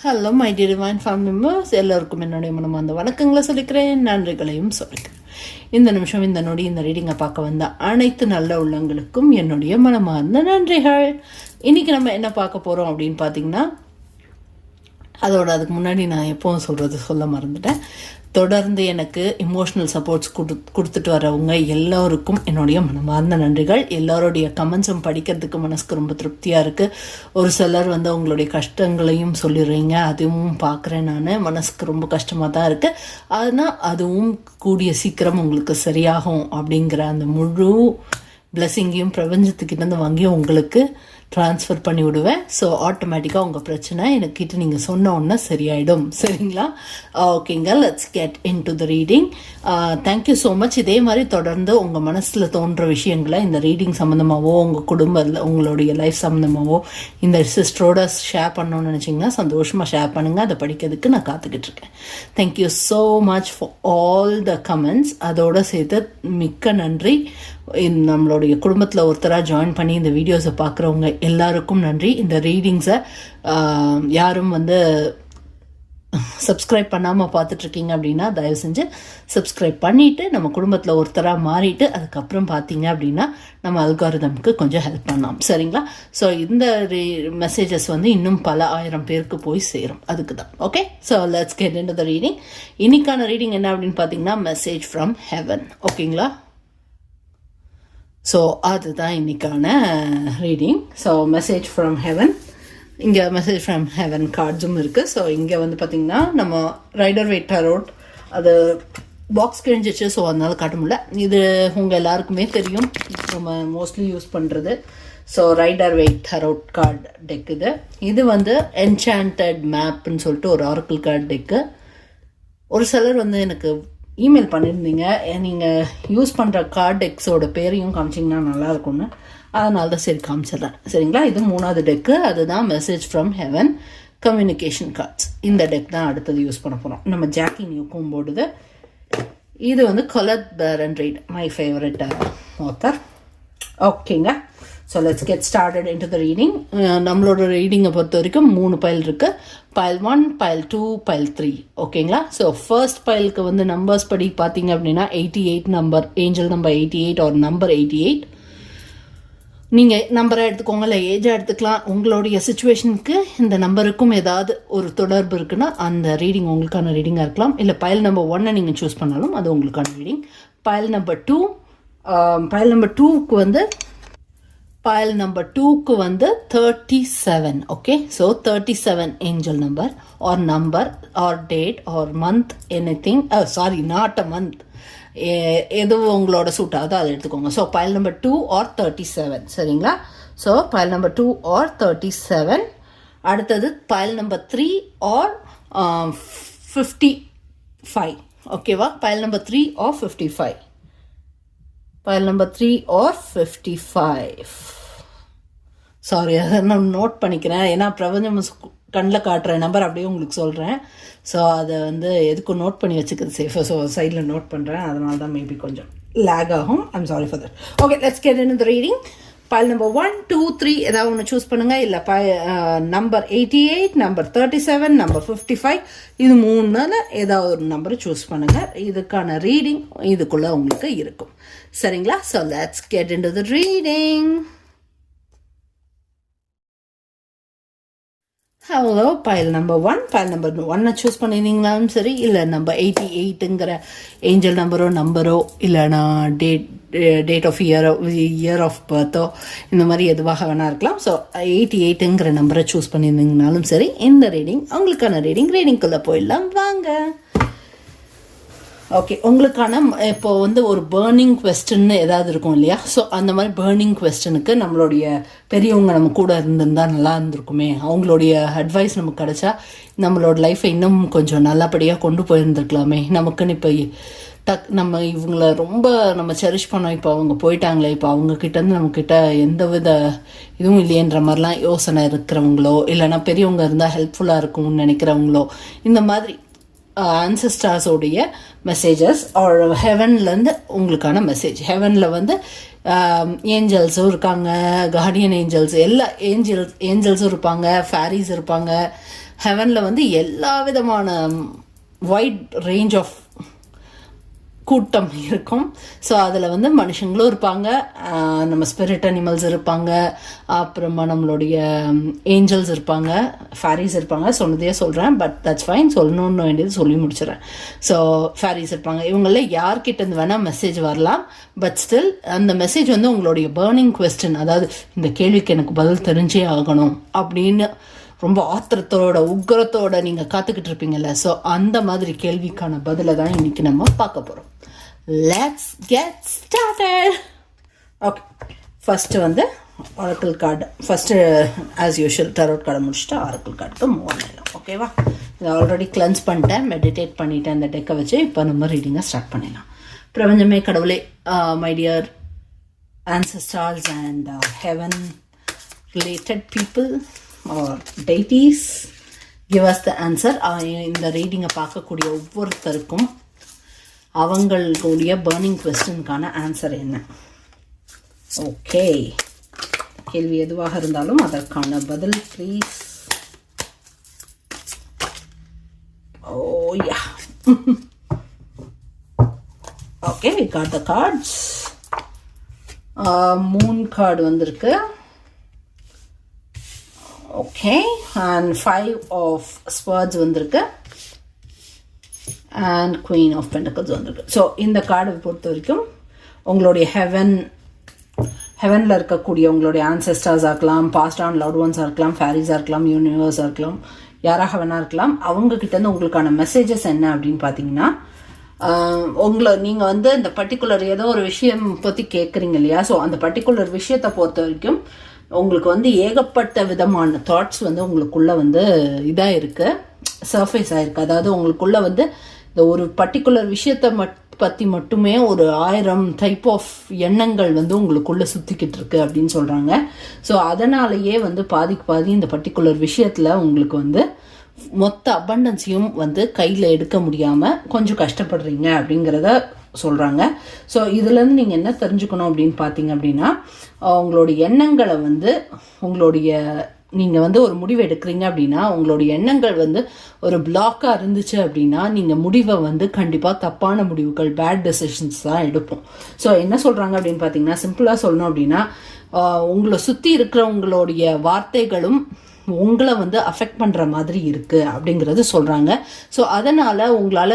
Hello my dear divine family members, எல்லோருக்கும் என்னுடைய மனமார்ந்த வணக்கங்களை சொல்லிக்கிறேன், நன்றிகளையும் சொல்லிக்கிறேன். இந்த நிமிஷம் இந்த நொடி இந்த ரீடிங்கை பார்க்க வந்த அனைத்து நல்ல உள்ளங்களுக்கும் என்னுடைய மனமார்ந்த நன்றிகள். இன்றைக்கி நம்ம என்ன பார்க்க போகிறோம் அப்படின்னு பார்த்தீங்கன்னா, அதுக்கு முன்னாடி நான் எப்போவும் சொல்ல மறந்துட்டேன். தொடர்ந்து எனக்கு இமோஷ்னல் சப்போர்ட்ஸ் கொடுத்துட்டு வரவங்க எல்லோருக்கும் என்னுடைய மனமார்ந்த நன்றிகள். எல்லோருடைய கமெண்ட்ஸும் படிக்கிறதுக்கு மனசுக்கு ரொம்ப திருப்தியாக இருக்குது. ஒரு சிலர் உங்களுடைய கஷ்டங்களையும் சொல்லிடுறீங்க, அதுவும் பார்க்குறேன். நான் மனசுக்கு ரொம்ப கஷ்டமாக தான் இருக்குது. ஆனால் அதுவும் கூடிய சீக்கிரம் உங்களுக்கு சரியாகும் அப்படிங்கிற அந்த முழு பிளெஸிங்கையும் பிரபஞ்சத்துக்கிட்டேருந்து வாங்கி உங்களுக்கு ட்ரான்ஸ்ஃபர் பண்ணி விடுவேன். ஸோ ஆட்டோமேட்டிக்காக உங்கள் பிரச்சனை எனக்கிட்ட நீங்கள் சொன்ன உடனே சரியாயிடும். சரிங்களா? ஓகேங்க, let's get in to the reading. Thank you so much. இதே மாதிரி தொடர்ந்து உங்கள் மனசில் தோன்ற விஷயங்களை இந்த ரீடிங் சம்மந்தமாகவோ உங்கள் குடும்பத்தில் உங்களுடைய லைஃப் சம்மந்தமாகவோ இந்த சிஸ்டரோட ஷேர் பண்ணணும்னு நினச்சிங்கன்னா சந்தோஷமாக ஷேர் பண்ணுங்கள். அதை படிக்கிறதுக்கு நான் காத்துக்கிட்டு இருக்கேன். Thank you so much for all the comments. அதோடு சேர்த்து மிக்க நன்றி. நம்மளுடைய குடும்பத்தில் ஒருத்தராக ஜாயின் பண்ணி இந்த வீடியோஸை பார்க்குறவங்க எல்லாருக்கும் நன்றி. இந்த ரீடிங்ஸை யாரும் சப்ஸ்கிரைப் பண்ணாமல் பார்த்துட்ருக்கீங்க அப்படின்னா தயவு செஞ்சு சப்ஸ்கிரைப் பண்ணிவிட்டு நம்ம குடும்பத்தில் ஒருத்தராக மாறிட்டு அதுக்கப்புறம் பார்த்தீங்க அப்படின்னா நம்ம அல்காரிதம்க்கு கொஞ்சம் ஹெல்ப் பண்ணலாம். சரிங்களா? ஸோ இந்த மெசேஜஸ் இன்னும் பல ஆயிரம் பேருக்கு போய் சேரும். அதுக்கு தான். Okay, so let's get into the reading. இன்னைக்கான ரீடிங் என்ன அப்படின்னு பார்த்தீங்கன்னா, மெசேஜ் ஃப்ரம் ஹெவன். ஓகேங்களா? ஸோ அதுதான் இன்றைக்கான reading. So message from heaven. இங்கே மெசேஜ் ஃப்ரம் ஹெவன் கார்ட்ஸும் இருக்குது. ஸோ இங்கே பார்த்திங்கன்னா நம்ம ரைடர் வெயிட் டரோட் அது பாக்ஸ் கிழிஞ்சிச்சு, ஸோ அதனால் காட்ட முடியல. இது உங்கள் எல்லாருக்குமே தெரியும், நம்ம மோஸ்ட்லி யூஸ் பண்ணுறது. So Rider Waite tarot card deck இது என்சாண்டட் மேப்னு சொல்லிட்டு ஒரு ஆரக்கிள் கார்டு டெக்கு. ஒரு சிலர் எனக்கு இமெயில் பண்ணியிருந்தீங்க, நீங்கள் யூஸ் பண்ணுற கார்டு டெக்ஸோட பேரையும் காமிச்சிங்கன்னா நல்லாயிருக்கும்னு. அதனால தான் சரி காமிச்சிட்றேன். சரிங்களா? இது 3வது டெக்கு. அதுதான் message from heaven communication cards. இந்த டெக் தான் அடுத்தது யூஸ் பண்ண போகிறோம். நம்ம ஜாக்கி நியூக்கும் போடுது. இது கொலத் பேரன் ரீட், மை ஃபேவரட் ஆத்தர். ஓகேங்க, so let's get started into the reading. நம்மளோட ரீடிங்கை பொறுத்த வரைக்கும் 3 பைல் இருக்குது. File 1, file 2, file 3. ஓகேங்களா? ஸோ ஃபர்ஸ்ட் பைலுக்கு நம்பர்ஸ் படி பார்த்தீங்க அப்படின்னா 88 நம்பர், ஏஞ்சல் நம்பர் 88 ஒரு நம்பர் 88. நீங்கள் நம்பரை எடுத்துக்கோங்க, இல்லை ஏஜாக எடுத்துக்கலாம். உங்களுடைய சுச்சுவேஷனுக்கு இந்த நம்பருக்கும் ஏதாவது ஒரு தொடர்பு இருக்குன்னா அந்த ரீடிங் உங்களுக்கான ரீடிங்காக இருக்கலாம். இல்லை பைல் நம்பர் 1 நீங்கள் சூஸ் பண்ணாலும் அது உங்களுக்கான reading. Pile number 2, pile number 2க்கு pile number 2க்கு 37. Okay, so 37 angel number or number or date or month, anything. Sorry, not a month. எது உங்களோட சூட் ஆகுதோ அதை எடுத்துக்கோங்க. So pile number 2 or 37. சரிங்களா? So pile number 2 or 37. அடுத்தது pile number 3 or 55. ஓகேவா? Pile number 3 or 55. Pile number 3 or 55. Sorry, அதை நான் நோட் பண்ணிக்கிறேன். ஏன்னா பிரபஞ்சம் கண்ணில் காட்டுற நம்பர் அப்படியே உங்களுக்கு சொல்கிறேன். ஸோ அதை எதுக்கும் நோட் பண்ணி வச்சுக்கிறது சேஃபாக. ஸோ சைடில் நோட் பண்ணுறேன். அதனால தான் மேபி கொஞ்சம் லேக் ஆகும். I'm sorry for that. Okay, let's get in the reading. Pile number 1, 2, 3 ஏதாவது ஒன்று சூஸ் பண்ணுங்கள். இல்லை நம்பர் 88, நம்பர் 37, நம்பர் 55, இது 3ல் ஏதாவது ஒரு நம்பரை சூஸ் பண்ணுங்கள். இதுக்கான ரீடிங் இதுக்குள்ளே உங்களுக்கு இருக்கும். சரிங்களா? So let's get into the reading. Hello, pile number 1. Pile number 1 choose பண்ணியிருந்தீங்கனாலும் சரி, இல்லை நம்பர் 88ங்கிற ஏஞ்சல் நம்பரோ இல்லைனா டேட் ஆஃப் இயர் ஆஃப் பர்த்தோ, இந்த மாதிரி எதுவாக வேணா இருக்கலாம். ஸோ 88ங்கிற நம்பரை சூஸ் பண்ணியிருந்தீங்கனாலும் சரி, இந்த ரீடிங் உங்களுக்கான ரீடிங்குள்ளே போயிடலாம். வாங்க. ஓகே, உங்களுக்கான இப்போ ஒரு பேர்னிங் கொஸ்டின்னு ஏதாவது இருக்கும் இல்லையா? ஸோ அந்த மாதிரி பேர்னிங் கொஸ்டினுக்கு நம்மளுடைய பெரியவங்க நம்ம கூட இருந்திருந்தால் நல்லா இருந்திருக்குமே, அவங்களுடைய அட்வைஸ் நமக்கு கிடைச்சா நம்மளோட லைஃப்பை இன்னும் கொஞ்சம் நல்லபடியாக கொண்டு போயிருந்துருக்கலாமே. நமக்குன்னு இப்போ நம்ம இவங்கள ரொம்ப நம்ம செரிஷ் பண்ணோம், இப்போ அவங்க போயிட்டாங்களே, இப்போ அவங்கக்கிட்டேருந்து நம்மக்கிட்ட எந்த வித இதுவும் இல்லையன்ற மாதிரிலாம் யோசனை இருக்கிறவங்களோ, இல்லைனா பெரியவங்க இருந்தால் ஹெல்ப்ஃபுல்லாக இருக்கும்னு நினைக்கிறவங்களோ, இந்த மாதிரி ஆன்சஸ்டர்ஸோடைய மெசேஜஸ் ஆர் ஹெவன்லேருந்து உங்களுக்கான மெசேஜ். ஹெவனில் ஏஞ்சல்ஸும் இருக்காங்க, கார்டியன் ஏஞ்சல்ஸ், எல்லா ஏஞ்சல்ஸும் இருப்பாங்க, ஃபேரிஸ் இருப்பாங்க, ஹெவனில் வந்து எல்லா விதமான வைட் ரேஞ்ச் ஆஃப் கூட்டம் இருக்கும். ஸோ அதில் வந்து மனுஷங்களும் இருப்பாங்க, நம்ம ஸ்பிரிட் அனிமல்ஸ் இருப்பாங்க, அப்புறமா நம்மளுடைய ஏஞ்சல்ஸ் இருப்பாங்க, ஃபேரிஸ் இருப்பாங்க. சொன்னதே சொல்கிறேன், பட் தட்ஸ் ஃபைன், சொல்லணுன்னு வேண்டியது சொல்லி முடிச்சிடறேன். ஸோ ஃபேரிஸ் இருப்பாங்க. இவங்கள யார்கிட்டேருந்து வேணால் மெசேஜ் வரலாம், பட் ஸ்டில் அந்த மெசேஜ் வந்து உங்களுடைய பேர்னிங் கொஸ்டின், அதாவது இந்த கேள்விக்கு எனக்கு பதில் தெரிஞ்சே ஆகணும் அப்படின்னு ரொம்ப ஆத்திரத்தோட உக்ரத்தோட நீங்கள் காத்துக்கிட்டு இருப்பீங்கல்ல, ஸோ அந்த மாதிரி கேள்விக்கான பதிலை தான் இன்னைக்கு நம்ம பார்க்க போகிறோம். Let's get started. Okay, first வந்து oracle card. First as usual tarot கார்டை முடிச்சுட்டு ஆரக்கிள் கார்டுக்கு மூவ் பண்ணிடலாம். ஓகேவா? இதை ஆல்ரெடி கிளென்ஸ் பண்ணிட்டேன், மெடிடேட் பண்ணிட்டேன் இந்த டெக்கை வச்சு. இப்போ நம்ம ரீடிங்கை ஸ்டார்ட் பண்ணிடலாம். பிரபஞ்சமே, கடவுளே, my dear ancestors and heaven related people or deities, give us the answer. இந்த ரீடிங்கை பார்க்கக்கூடிய ஒவ்வொருத்தருக்கும் அவங்களுடைய பர்னிங் கொஸ்டினுக்கான ஆன்சர் என்ன? ஓகே, கேள்வி எதுவாக இருந்தாலும் அதற்கான பதில் please. Oh yeah, okay, we got the cards. Moon card வந்திருக்கு. ஓகே, அண்ட் 5 ஆஃப் ஸ்வர்ட்ஸ் வந்திருக்கு, அண்ட் குவீன் ஆஃப் பென்டக்கிள்ஸ் வந்திருக்கு. ஸோ இந்த கார்டை பொறுத்த வரைக்கும் உங்களுடைய ஹெவனில் இருக்கக்கூடிய உங்களுடைய ஆன்செஸ்டர்ஸாக இருக்கலாம், பாஸ்ட் ஆன் லவ்ட் ஒன்ஸாக இருக்கலாம், ஃபேரிஸாக இருக்கலாம், யூனிவர்ஸாக இருக்கலாம், யாராக வேணா இருக்கலாம். அவங்கக்கிட்டேருந்து உங்களுக்கான மெசேஜஸ் என்ன அப்படின்னு பார்த்தீங்கன்னா, நீங்கள் வந்து இந்த பர்டிகுலர் ஏதோ ஒரு விஷயம் பற்றி கேட்குறீங்க இல்லையா? ஸோ அந்த பர்டிகுலர் விஷயத்தை பொறுத்த வரைக்கும் உங்களுக்கு வந்து ஏகப்பட்ட விதமான தாட்ஸ் வந்து உங்களுக்குள்ளே வந்து இதாக இருக்குது, சர்ஃபேஸ் ஆகிருக்கு. அதாவது உங்களுக்குள்ளே வந்து இந்த ஒரு பர்டிகுலர் விஷயத்தை பற்றி மட்டுமே ஒரு 1000 டைப் ஆஃப் எண்ணங்கள் வந்து உங்களுக்குள்ளே சுற்றிக்கிட்டு இருக்கு அப்படின்னு சொல்கிறாங்க. ஸோ அதனாலேயே வந்து பாதிக்கு பாதி இந்த பர்டிகுலர் விஷயத்தில் உங்களுக்கு வந்து மொத்த அபண்டன்ஸையும் வந்து கையில் எடுக்க முடியாமல் கொஞ்சம் கஷ்டப்படுறீங்க அப்படிங்கிறத சொல்கிறாங்க. ஸோ இதுலேருந்து நீங்கள் என்ன தெரிஞ்சுக்கணும் அப்படின்னு பார்த்தீங்க அப்படின்னா, உங்களுடைய எண்ணங்களை வந்து நீங்கள் வந்து ஒரு முடிவு எடுக்கிறீங்க அப்படின்னா, உங்களுடைய எண்ணங்கள் வந்து ஒரு பிளாக்காக இருந்துச்சு அப்படின்னா நீங்கள் முடிவை வந்து கண்டிப்பாக தப்பான முடிவுகள், பேட் டெசிஷன்ஸ் தான் எடுப்போம். ஸோ என்ன சொல்கிறாங்க அப்படின்னு பார்த்தீங்கன்னா, சிம்பிளாக சொல்லணும் அப்படின்னா, உங்களை சுற்றி இருக்கிறவங்களுடைய வார்த்தைகளும் உங்களை வந்து அஃபெக்ட் பண்ணுற மாதிரி இருக்குது அப்படிங்கிறது சொல்கிறாங்க. ஸோ அதனால் உங்களால்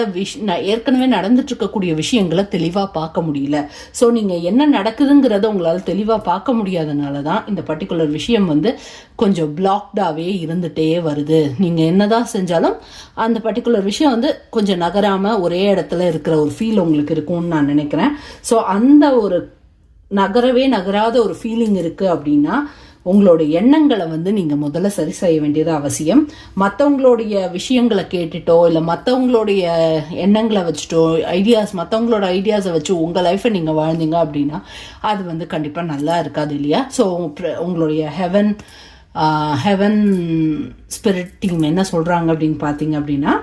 ஏற்கனவே நடந்துட்டு இருக்கக்கூடிய விஷயங்களை தெளிவாக பார்க்க முடியல. ஸோ நீங்கள் என்ன நடக்குதுங்கிறத உங்களால் தெளிவாக பார்க்க முடியாதனால தான் இந்த பர்டிகுலர் விஷயம் வந்து கொஞ்சம் பிளாக்டாகவே இருந்துகிட்டே வருது. நீங்கள் என்னதான் செஞ்சாலும் அந்த பர்டிகுலர் விஷயம் வந்து கொஞ்சம் நகராமல் ஒரே இடத்துல இருக்கிற ஒரு ஃபீல் உங்களுக்கு இருக்கும்னு நான் நினைக்கிறேன். ஸோ அந்த ஒரு நகராத ஒரு ஃபீலிங் இருக்குது அப்படின்னா உங்களோட எண்ணங்களை வந்து நீங்கள் முதல்ல சரி செய்ய வேண்டியது அவசியம். மற்றவங்களுடைய விஷயங்களை கேட்டுட்டோ இல்லை மற்றவங்களுடைய எண்ணங்களை வச்சுட்டோ மற்றவங்களோட ஐடியாஸை வச்சு உங்கள் லைஃப்பை நீங்கள் வாழ்ந்தீங்க அப்படின்னா அது வந்து கண்டிப்பாக நல்லா இருக்காது இல்லையா? ஸோ உங்களுடைய ஹெவன் ஸ்பிரிட் டீம் என்ன சொல்கிறாங்க அப்படின்னு பார்த்தீங்க அப்படின்னா,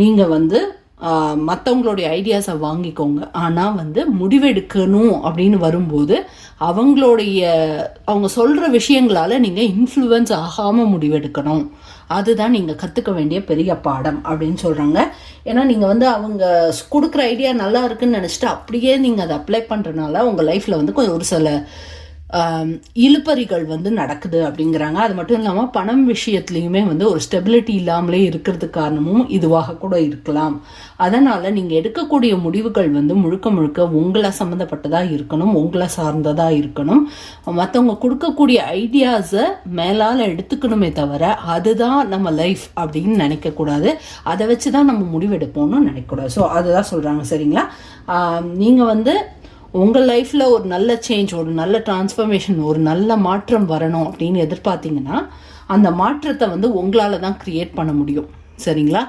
நீங்கள் வந்து மற்றவங்களுடைய ஐடியாஸை வாங்கிக்கோங்க, ஆனால் வந்து முடிவெடுக்கணும் அப்படின்னு வரும்போது அவங்க சொல்கிற விஷயங்களால் நீங்கள் இன்ஃப்ளூயன்ஸ் ஆகாமல் முடிவெடுக்கணும். அதுதான் நீங்கள் கற்றுக்க வேண்டிய பெரிய பாடம் அப்படின்னு சொல்கிறாங்க. ஏன்னா நீங்கள் வந்து அவங்க கொடுக்குற ஐடியா நல்லா இருக்குன்னு நினச்சிட்டு அப்படியே நீங்கள் அதை அப்ளை பண்ணுறதுனால உங்கள் லைஃப்பில் வந்து கொஞ்சம் ஒரு சில இழுப்பறிகள் வந்து நடக்குது அப்படிங்கிறாங்க. அது மட்டும் இல்லாமல் பணம் விஷயத்துலையுமே வந்து ஒரு ஸ்டெபிலிட்டி இல்லாமலே இருக்கிறதுக்கு காரணமும் இதுவாக கூட இருக்கலாம். அதனால் நீங்கள் எடுக்கக்கூடிய முடிவுகள் வந்து முழுக்க உங்களை சம்மந்தப்பட்டதாக இருக்கணும், உங்களை சார்ந்ததாக இருக்கணும். மற்றவங்க கொடுக்கக்கூடிய ஐடியாஸை மேலால் எடுத்துக்கணுமே தவிர அதுதான் நம்ம லைஃப் அப்படின்னு நினைக்கக்கூடாது, அதை வச்சு தான் நம்ம முடிவெடுப்போம்னு நினைக்கக்கூடாது. ஸோ அதுதான் சொல்கிறாங்க. சரிங்களா? நீங்கள் வந்து உங்கள் லைஃப்பில் ஒரு நல்ல சேஞ்ச், ஒரு நல்ல டிரான்ஸ்ஃபர்மேஷன், ஒரு நல்ல மாற்றம் வரணும் அப்படின்னு எதிர்பார்த்தீங்கன்னா அந்த மாற்றத்தை வந்து உங்களால் தான் க்ரியேட் பண்ண முடியும். சரிங்களா?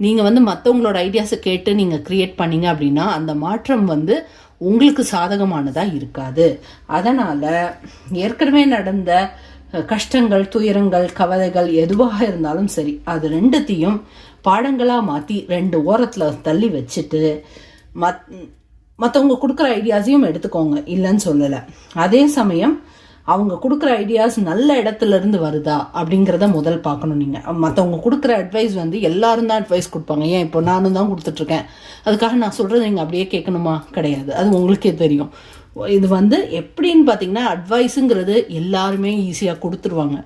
நீங்கள் வந்து மற்றவங்களோட ஐடியாஸை கேட்டு நீங்கள் க்ரியேட் பண்ணீங்க அப்படின்னா அந்த மாற்றம் வந்து உங்களுக்கு சாதகமானதாக இருக்காது. அதனால் ஏற்கனவே நடந்த கஷ்டங்கள், துயரங்கள், கவலைகள் எதுவாக இருந்தாலும் சரி, அது ரெண்டுத்தையும் பாடங்களாக மாற்றி 2 ஓரத்தில் தள்ளி வச்சுட்டு மற்றவங்க கொடுக்குற ஐடியாஸையும் எடுத்துக்கோங்க, இல்லைன்னு சொல்லலை. அதே சமயம் அவங்க கொடுக்குற ஐடியாஸ் நல்ல இடத்துல இருந்து வருதா அப்படிங்கிறத முதல் பார்க்கணும். நீங்கள் மற்றவங்க கொடுக்குற அட்வைஸ் வந்து எல்லாரும் தான் அட்வைஸ் கொடுப்பாங்க. ஏன் இப்போ நானும் தான் கொடுத்துட்ருக்கேன், அதுக்காக நான் சொல்கிறது நீங்கள் அப்படியே கேட்கணுமா? கிடையாது, அது உங்களுக்கே தெரியும். இது வந்து எப்படின்னு பார்த்தீங்கன்னா, அட்வைஸுங்கிறது எல்லாருமே ஈஸியாக கொடுத்துருவாங்க.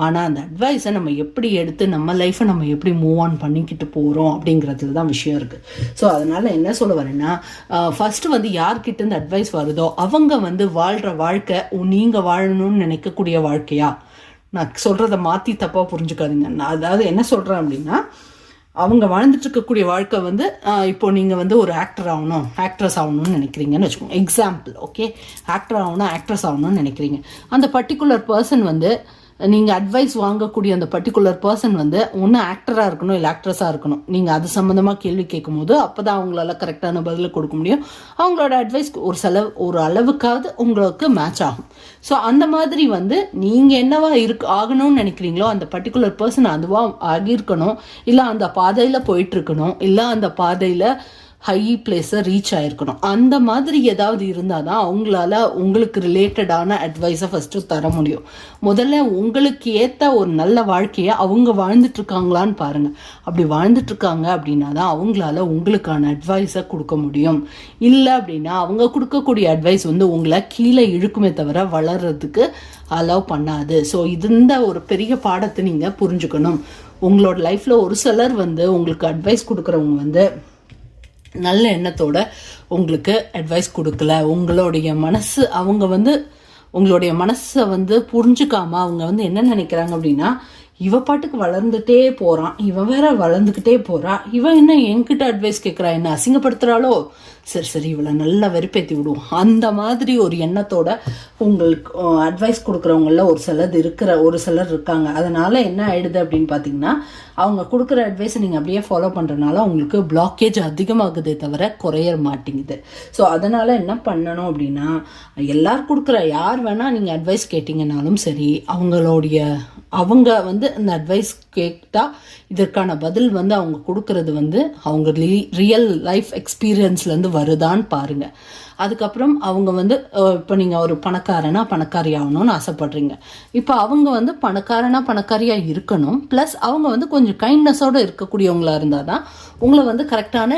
ஆனால் அந்த அட்வைஸை நம்ம எப்படி எடுத்து நம்ம லைஃப்பை நம்ம எப்படி மூவ் ஆன் பண்ணிக்கிட்டு போகிறோம் அப்படிங்கிறதுல தான் விஷயம் இருக்குது. ஸோ அதனால் என்ன சொல்ல வரேன்னா, ஃபஸ்ட்டு வந்து யார்கிட்ட இந்த அட்வைஸ் வருதோ அவங்க வந்து வாழ்கிற வாழ்க்கை நீங்கள் வாழணும்னு நினைக்கக்கூடிய வாழ்க்கையா? நான் சொல்கிறத மாற்றி தப்பாக புரிஞ்சுக்காதீங்க. நான் அதாவது என்ன சொல்கிறேன் அப்படின்னா, அவங்க வாழ்ந்துட்டு இருக்கக்கூடிய வாழ்க்கை வந்து இப்போ நீங்கள் வந்து ஒரு ஆக்டர் ஆகணும், ஆக்ட்ரஸ் ஆகணும்னு நினைக்கிறீங்கன்னு வச்சுக்கோங்க. எக்ஸாம்பிள், ஓகே, ஆக்டர் ஆகணும், ஆக்ட்ரஸ் ஆகணும்னு நினைக்கிறீங்க. அந்த பர்டிகுலர் பர்சன் வந்து நீங்கள் அட்வைஸ் வாங்கக்கூடிய அந்த பர்டிகுலர் பர்சன் வந்து ஒன்று ஆக்டராக இருக்கணும், இல்லை ஆக்ட்ரஸாக இருக்கணும். நீங்கள் அது சம்மந்தமாக கேள்வி கேட்கும் போது அப்போ தான் அவங்களால கரெக்டான பதிலை கொடுக்க முடியும். அவங்களோட அட்வைஸ் ஒரு அளவுக்காவது உங்களுக்கு மேட்ச் ஆகும். ஸோ அந்த மாதிரி வந்து நீங்கள் என்னவா ஆகணும்னு நினைக்கிறீங்களோ அந்த பர்டிகுலர் பர்சன் அதுவாக ஆகியிருக்கணும், இல்லை அந்த பாதையில் போயிட்டுருக்கணும், இல்லை அந்த பாதையில் ஹை பிளேஸை ரீச் ஆகிருக்கணும். அந்த மாதிரி ஏதாவது இருந்தால் தான் அவங்களால உங்களுக்கு ரிலேட்டடான அட்வைஸை ஃபஸ்ட்டு தர முடியும். முதல்ல உங்களுக்கு ஏற்ற ஒரு நல்ல வாழ்க்கையை அவங்க வாழ்ந்துட்டுருக்காங்களான்னு பாருங்கள். அப்படி வாழ்ந்துட்டுருக்காங்க அப்படின்னா தான் அவங்களால உங்களுக்கான அட்வைஸை கொடுக்க முடியும். இல்லை அப்படின்னா அவங்க கொடுக்கக்கூடிய அட்வைஸ் வந்து உங்களை கீழே இழுக்குமே தவிர வளர்கிறதுக்கு அலோவ் பண்ணாது. ஸோ இந்த ஒரு பெரிய பாடத்தை நீங்கள் புரிஞ்சுக்கணும். உங்களோட லைஃப்பில் ஒரு சிலர் வந்து உங்களுக்கு அட்வைஸ் கொடுக்குறவங்க வந்து நல்ல எண்ணத்தோட உங்களுக்கு அட்வைஸ் கொடுக்கல. உங்களுடைய மனசு அவங்க வந்து உங்களுடைய மனசை வந்து புரிஞ்சுக்காம அவங்க வந்து என்ன நினைக்கிறாங்க அப்படின்னா, இவ பாட்டுக்கு வளர்ந்துட்டே போகிறான், இவன் வேற வளர்ந்துக்கிட்டே போகிறா, இவன் என்ன என்கிட்ட அட்வைஸ் கேட்குறா, என்ன அசிங்கப்படுத்துகிறாளோ, சரி இவளை நல்லா வெறுப்பேற்றி விடுவோம். அந்த மாதிரி ஒரு எண்ணத்தோட உங்களுக்கு அட்வைஸ் கொடுக்குறவங்கள ஒரு சிலர் இருக்காங்க. அதனால் என்ன ஆயிடுது அப்படின்னு பார்த்தீங்கன்னா, அவங்க கொடுக்குற அட்வைஸை நீங்கள் அப்படியே ஃபாலோ பண்ணுறதுனால உங்களுக்கு பிளாக்கேஜ் அதிகமாகுதே தவிர குறைய மாட்டேங்குது. ஸோ அதனால் என்ன பண்ணணும் அப்படின்னா, எல்லாரும் கொடுக்குற யார் வேணால் நீங்கள் அட்வைஸ் கேட்டிங்கனாலும் சரி, அவங்க வந்து அந்த அட்வைஸ் கேட்டால் இதற்கான பதில் வந்து அவங்க கொடுக்கறது வந்து அவங்க ரியல் லைஃப் எக்ஸ்பீரியன்ஸ்லேருந்து வருதான்னு பாருங்கள். அதுக்கப்புறம் அவங்க வந்து இப்போ நீங்கள் ஒரு பணக்காரி ஆகணும்னு ஆசைப்படுறீங்க. இப்போ அவங்க வந்து பணக்காரியாக இருக்கணும், ப்ளஸ் அவங்க வந்து கொஞ்சம் கைண்ட்னஸோடு இருக்கக்கூடியவங்களா இருந்தால் தான் உங்களை வந்து கரெக்டான,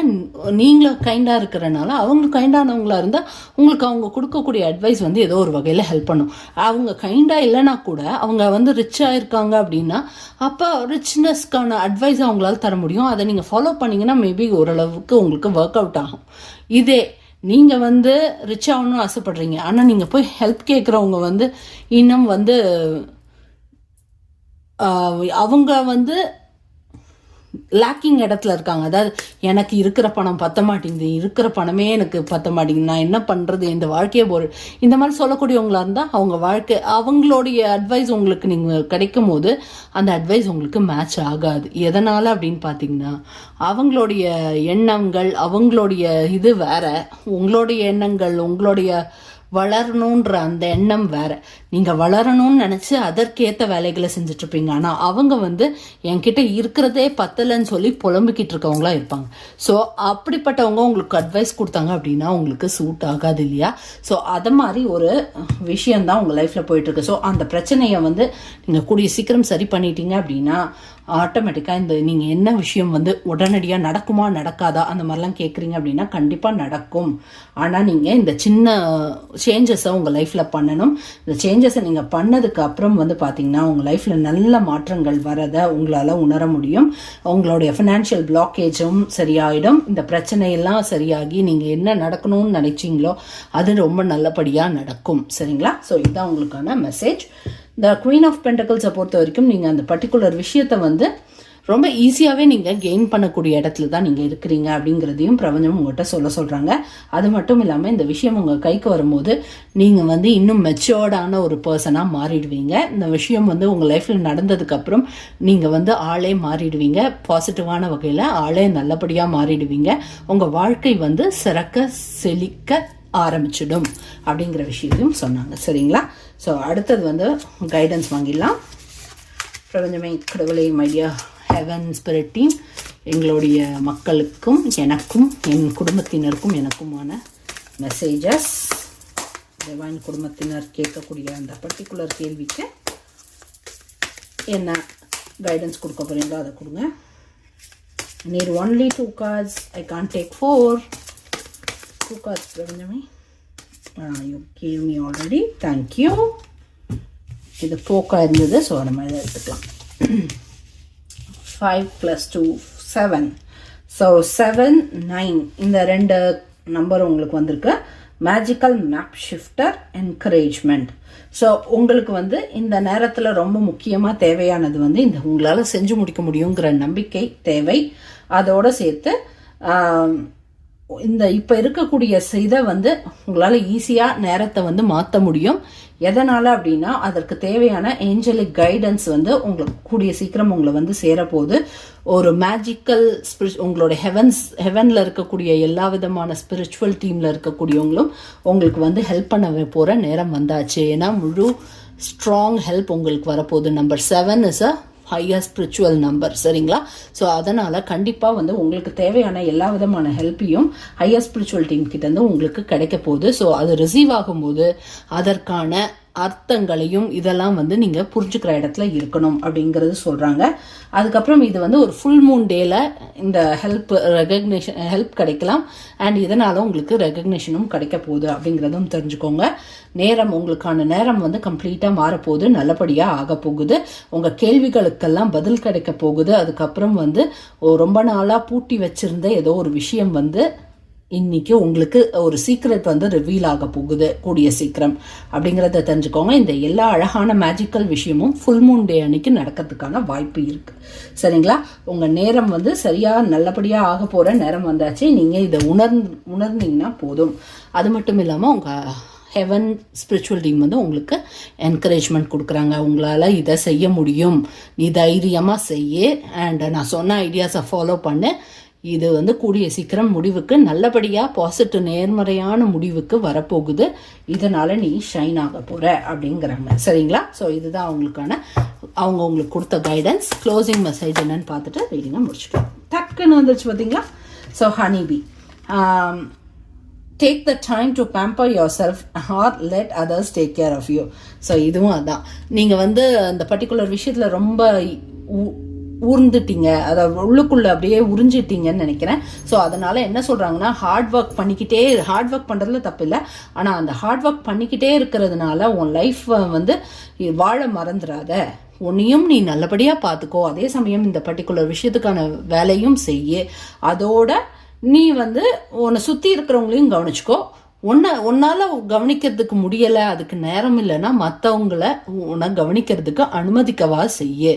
நீங்களும் கைண்டாக இருக்கிறனால அவங்க கைண்டானவங்களா இருந்தால் உங்களுக்கு அவங்க கொடுக்கக்கூடிய அட்வைஸ் வந்து ஏதோ ஒரு வகையில் ஹெல்ப் பண்ணும். அவங்க கைண்டாக இல்லைனா கூட அவங்க வந்து ரிச்சாக இருக்காங்க அப்படின்னா அப்போ ரிச்னஸ்க்கான அட்வைஸ் அவங்களால தர முடியும். அதை நீங்கள் ஃபாலோ பண்ணிங்கன்னா மேபி ஓரளவுக்கு உங்களுக்கு ஒர்க் அவுட் ஆகும். இதே நீங்கள் வந்து ரிச் ஆகணும்னு ஆசைப்படுறீங்க, ஆனால் நீங்கள் போய் ஹெல்ப் கேட்குறவங்க வந்து இன்னும் வந்து அவங்க வந்து லேக்கிங் இடத்துல இருக்காங்க. அதாவது எனக்கு இருக்கிற பணம் பத்த மாட்டேங்குது, இருக்கிற பணமே எனக்கு பத்த மாட்டேங்குது, நான் என்ன பண்ணுறது, இந்த வாழ்க்கையே இந்த மாதிரி சொல்லக்கூடியவங்களா இருந்தால் அவங்களுடைய அட்வைஸ் உங்களுக்கு நீங்கள் கிடைக்கும் போது அந்த அட்வைஸ் உங்களுக்கு மேட்ச் ஆகாது. எதனால் அப்படின்னு பார்த்தீங்கன்னா, அவங்களுடைய எண்ணங்கள் அவங்களுடைய இது வேற, உங்களுடைய எண்ணங்கள் உங்களுடைய வளரணுன்ற அந்த எண்ணம் வேற. நீங்கள் வளரணும்னு நினச்சி அதற்கேற்ற வேலைகளை செஞ்சிட்ருப்பீங்க. ஆனால் அவங்க வந்து என்கிட்ட இருக்கிறதே பத்தலைன்னு சொல்லி புலம்பிக்கிட்டு இருக்கவங்களா இருப்பாங்க. ஸோ அப்படிப்பட்டவங்க உங்களுக்கு அட்வைஸ் கொடுத்தாங்க அப்படின்னா உங்களுக்கு சூட் ஆகாது இல்லையா? ஸோ அதை மாதிரி ஒரு விஷயந்தான் உங்கள் லைஃப்பில் போயிட்டுருக்கு. ஸோ அந்த பிரச்சனையை வந்து நீங்கள் கூடிய சீக்கிரம் சரி பண்ணிட்டீங்க அப்படின்னா ஆட்டோமேட்டிக்காக நீங்கள் என்ன விஷயம் வந்து உடனடியாக நடக்குமா நடக்காதா அந்த மாதிரிலாம் கேட்குறீங்க அப்படின்னா கண்டிப்பாக நடக்கும். ஆனால் நீங்கள் இந்த சின்ன சேஞ்சஸை உங்கள் லைஃப்பில் பண்ணணும். இந்த சேஞ்சஸை நீங்கள் பண்ணதுக்கு அப்புறம் வந்து பார்த்தீங்கன்னா உங்கள் லைஃப்பில் நல்ல மாற்றங்கள் வரதை உங்களால் உணர முடியும். உங்களுடைய ஃபினான்ஷியல் பிளாக்கேஜும் சரியாயிடும். இந்த பிரச்சனையெல்லாம் சரியாகி நீங்கள் என்ன நடக்கணும்னு நினைச்சிங்களோ அது ரொம்ப நல்லபடியாக நடக்கும். சரிங்களா? ஸோ இதுதான் உங்களுக்கான மெசேஜ். இந்த குவீன் ஆஃப் பென்டக்கிள்ஸை பொறுத்த வரைக்கும் நீங்கள் அந்த பர்டிகுலர் விஷயத்தை வந்து ரொம்ப ஈஸியாகவே நீங்கள் கெயின் பண்ணக்கூடிய இடத்துல தான் நீங்கள் இருக்கிறீங்க அப்படிங்கிறதையும் பிரபஞ்சம் உங்கள்கிட்ட சொல்கிறாங்க. அது மட்டும் இல்லாமல் இந்த விஷயம் உங்கள் கைக்கு வரும்போது நீங்கள் வந்து இன்னும் மெச்சோர்டான ஒரு பர்சனாக மாறிடுவீங்க. இந்த விஷயம் வந்து உங்கள் லைஃப்பில் நடந்ததுக்கப்புறம் நீங்கள் வந்து ஆளே மாறிடுவீங்க. பாசிட்டிவான வகையில் ஆளே நல்லபடியாக மாறிடுவீங்க. உங்கள் வாழ்க்கை வந்து சிறக்க செழிக்க ஆரம்பிச்சிடும் அப்படிங்கிற விஷயத்தையும் சொன்னாங்க. சரிங்களா? ஸோ அடுத்தது வந்து கைடன்ஸ் வாங்கிடலாம். பிரபஞ்சமே கடவுளே மைடியா ஹெவன் ஸ்பிரிட் டீம், எங்களுடைய மக்களுக்கும் எனக்கும் என் குடும்பத்தினருக்கும் எனக்குமான மெசேஜஸ் டிவைன் குடும்பத்தினர் கேட்கக்கூடிய அந்த பர்டிகுலர் கேள்விக்கு என்ன கைடன்ஸ் கொடுக்க போகிறீங்களோ அதை கொடுங்க. Need only 2 cards. I can't take 4. 2 cards, Pravanjami. You gave me already. Thank you. இது போக்கா இருந்தது, ஸோ நம்ம இதை எடுத்துக்கலாம். 5 + 2 7. ஸோ 7 9 இந்த 2 நம்பர் உங்களுக்கு வந்திருக்கு. Magical map shifter encouragement. So உங்களுக்கு வந்து இந்த நேரத்தில் ரொம்ப முக்கியமாக தேவையானது வந்து இந்த உங்களால் செஞ்சு முடிக்க முடியுங்கிற நம்பிக்கை தேவை. அதோடு சேர்த்து இந்த இப்போ இருக்கக்கூடிய இதை வந்து உங்களால் ஈஸியாக நேரத்தை வந்து மாற்ற முடியும். எதனால் அப்படின்னா அதற்கு தேவையான ஏஞ்சலிக் கைடன்ஸ் வந்து உங்களுக்கு கூடிய சீக்கிரம் உங்களை வந்து சேரப்போகுது. ஒரு மேஜிக்கல் உங்களோட ஹெவனில் இருக்கக்கூடிய எல்லா விதமான ஸ்பிரிச்சுவல் டீமில் இருக்கக்கூடியவங்களும் உங்களுக்கு வந்து ஹெல்ப் பண்ண போகிற நேரம் வந்தாச்சு. ஏன்னா முழு ஸ்ட்ராங் ஹெல்ப் உங்களுக்கு வரப்போகுது. Number 7 is a higher spiritual number, சரிங்களா? ஸோ அதனால் கண்டிப்பாக வந்து உங்களுக்கு தேவையான எல்லா விதமான ஹெல்ப்பையும் ஹையர் ஸ்பிரிச்சுவல் டீம் கிட்டேருந்து உங்களுக்கு கிடைக்க போகுது. ஸோ அது ரிசீவ் ஆகும்போது அதற்கான அர்த்தங்களையும் இதெல்லாம் வந்து நீங்கள் புரிஞ்சுக்கிற இடத்துல இருக்கணும் அப்படிங்கிறது சொல்கிறாங்க. அதுக்கப்புறம் இது வந்து ஒரு ஃபுல் மூன் டேல இந்த ஹெல்ப் கிடைக்கலாம். அண்ட் இதனால உங்களுக்கு ரெகக்னேஷனும் கிடைக்க போகுது அப்படிங்கிறதும் தெரிஞ்சுக்கோங்க. நேரம் உங்களுக்கான நேரம் வந்து கம்ப்ளீட்டாக மாறப்போகுது, நல்லபடியாக ஆக போகுது. உங்கள் கேள்விகளுக்கெல்லாம் பதில் கிடைக்க போகுது. அதுக்கப்புறம் வந்து ரொம்ப நாளாக பூட்டி வச்சிருந்த ஏதோ ஒரு விஷயம் வந்து இன்னைக்கு உங்களுக்கு ஒரு சீக்ரெட் வந்து ரிவீல் ஆக போகுது கூடிய சீக்கிரம் அப்படிங்கிறத தெரிஞ்சுக்கோங்க. இந்த எல்லா அழகான மேஜிக்கல் விஷயமும் ஃபுல் மூன் டே அன்னைக்கு நடக்கிறதுக்கான வாய்ப்பு இருக்கு, சரிங்களா? உங்க நேரம் வந்து சரியா நல்லபடியா ஆக போற நேரம் வந்தாச்சு. நீங்க இதை உணர்ந்தீங்கன்னா போதும். அது மட்டும் இல்லாம உங்க ஹெவன் ஸ்பிரிச்சுவல் டீம் வந்து உங்களுக்கு என்கரேஜ்மெண்ட் கொடுக்குறாங்க. உங்களால் இதை செய்ய முடியும், நீ தைரியமாக செய்ய, அண்ட் நான் சொன்ன ஐடியாஸை ஃபாலோ பண்ணு. இது வந்து கூடிய சீக்கிரம் முடிவுக்கு நல்லபடியாக பாசிட்டிவ் நேர்மறையான முடிவுக்கு வரப்போகுது. இதனால் நீ ஷைன் ஆக போகிற அப்படிங்கிறாங்க, சரிங்களா? ஸோ இதுதான் அவங்க உங்களுக்கு கொடுத்த கைடன்ஸ். க்ளோசிங் மெசேஜ் என்னன்னு பார்த்துட்டு ரீடிங்கை முடிச்சுக்கலாம். டக்குன்னு வந்துருச்சு பார்த்தீங்களா? So honeybee, take the time to pamper yourself or let others take care of you. So இதுவும் அதான், நீங்கள் வந்து அந்த பர்டிகுலர் விஷயத்தில் ரொம்ப ஊர்ந்துட்டீங்க, அதை உள்ளுக்குள்ள அப்படியே உறிஞ்சிட்டீங்கன்னு நினைக்கிறேன். ஸோ அதனால என்ன சொல்றாங்கன்னா, ஹார்ட் ஒர்க் பண்றதுல தப்பு இல்லை, ஆனால் அந்த ஹார்ட் ஒர்க் பண்ணிக்கிட்டே இருக்கிறதுனால உன் லைஃப் வந்து வாழ மறந்துடாத. உன்னையும் நீ நல்லபடியா பார்த்துக்கோ, அதே சமயம் இந்த பர்டிகுலர் விஷயத்துக்கான வேலையும் செய்ய. அதோட நீ வந்து உன்னை சுத்தி இருக்கிறவங்களையும் கவனிச்சுக்கோ. உன்னால கவனிக்கிறதுக்கு முடியலை, அதுக்கு நேரம் இல்லைன்னா மற்றவங்களை உன்னை கவனிக்கிறதுக்கு அனுமதிக்கவா செய்ய.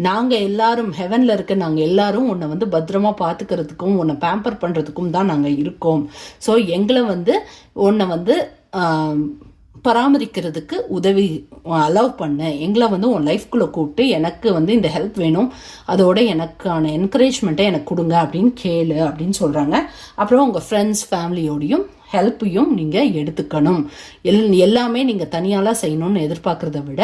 நாங்கள் எல்லாரும் ஹெவன்ல இருக்க நாங்கள் எல்லாரும் உன்னை வந்து பத்திரமா பார்த்துக்கிறதுக்கும் உன்னை பேம்பர் பண்ணுறதுக்கும் தான் நாங்கள் இருக்கோம். ஸோ எங்களை வந்து உன்னை வந்து பராமரிக்கிறதுக்கு உதவி அலோவ் பண்ண, எங்களை வந்து உன் லைஃப்குள்ளே கூப்பிட்டு எனக்கு வந்து இந்த ஹெல்ப் வேணும், அதோட எனக்கான என்கரேஜ்மெண்ட்டை எனக்கு கொடுங்க அப்படின்னு கேளு அப்படின்னு சொல்கிறாங்க. அப்புறம் உங்கள் ஃப்ரெண்ட்ஸ் ஃபேமிலியோடையும் ஹெல்ப்பையும் நீங்கள் எடுத்துக்கணும். எல்லாமே நீங்கள் தனியாலாம் செய்யணும்னு எதிர்பார்க்குறத விட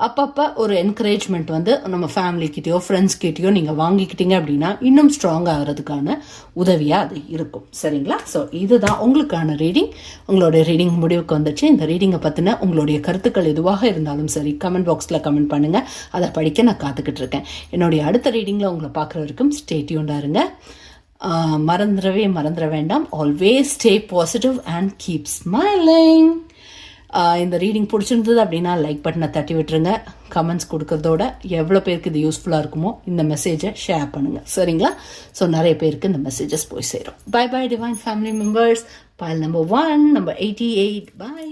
அப்பப்போ ஒரு என்கரேஜ்மெண்ட் வந்து நம்ம ஃபேமிலிக்கிட்டேயோ ஃப்ரெண்ட்ஸ்கிட்டேயோ நீங்கள் வாங்கிக்கிட்டீங்க அப்படின்னா இன்னும் ஸ்ட்ராங் ஆகிறதுக்கான உதவியாக அது இருக்கும், சரிங்களா? ஸோ இதுதான் உங்களுக்கான ரீடிங். உங்களுடைய ரீடிங் முடிவுக்கு வந்துச்சு. இந்த ரீடிங்கை பற்றின உங்களுடைய கருத்துக்கள் எதுவாக இருந்தாலும் சரி கமெண்ட் பாக்ஸில் கமெண்ட் பண்ணுங்கள், அதை படிக்க நான் காத்துக்கிட்டு இருக்கேன். என்னுடைய அடுத்த ரீடிங்கில் உங்களை பார்க்குற வரைக்கும் ஸ்டே டியூன்டாக இருங்க. மறந்துட வேண்டாம். Always stay positive and keep smiling. இந்த ரீடிங் பிடிச்சிருந்தது அப்படின்னா லைக் பட்டனை தட்டி விட்டுருங்க. கமெண்ட்ஸ் கொடுக்கறதோட எவ்வளோ பேருக்கு இது யூஸ்ஃபுல்லாக இருக்குமோ இந்த மெசேஜை ஷேர் பண்ணுங்கள், சரிங்களா? ஸோ நிறைய பேருக்கு இந்த மெசேஜஸ் போய் சேரும். Bye bye divine family members. Pile number 1, number 88. Bye.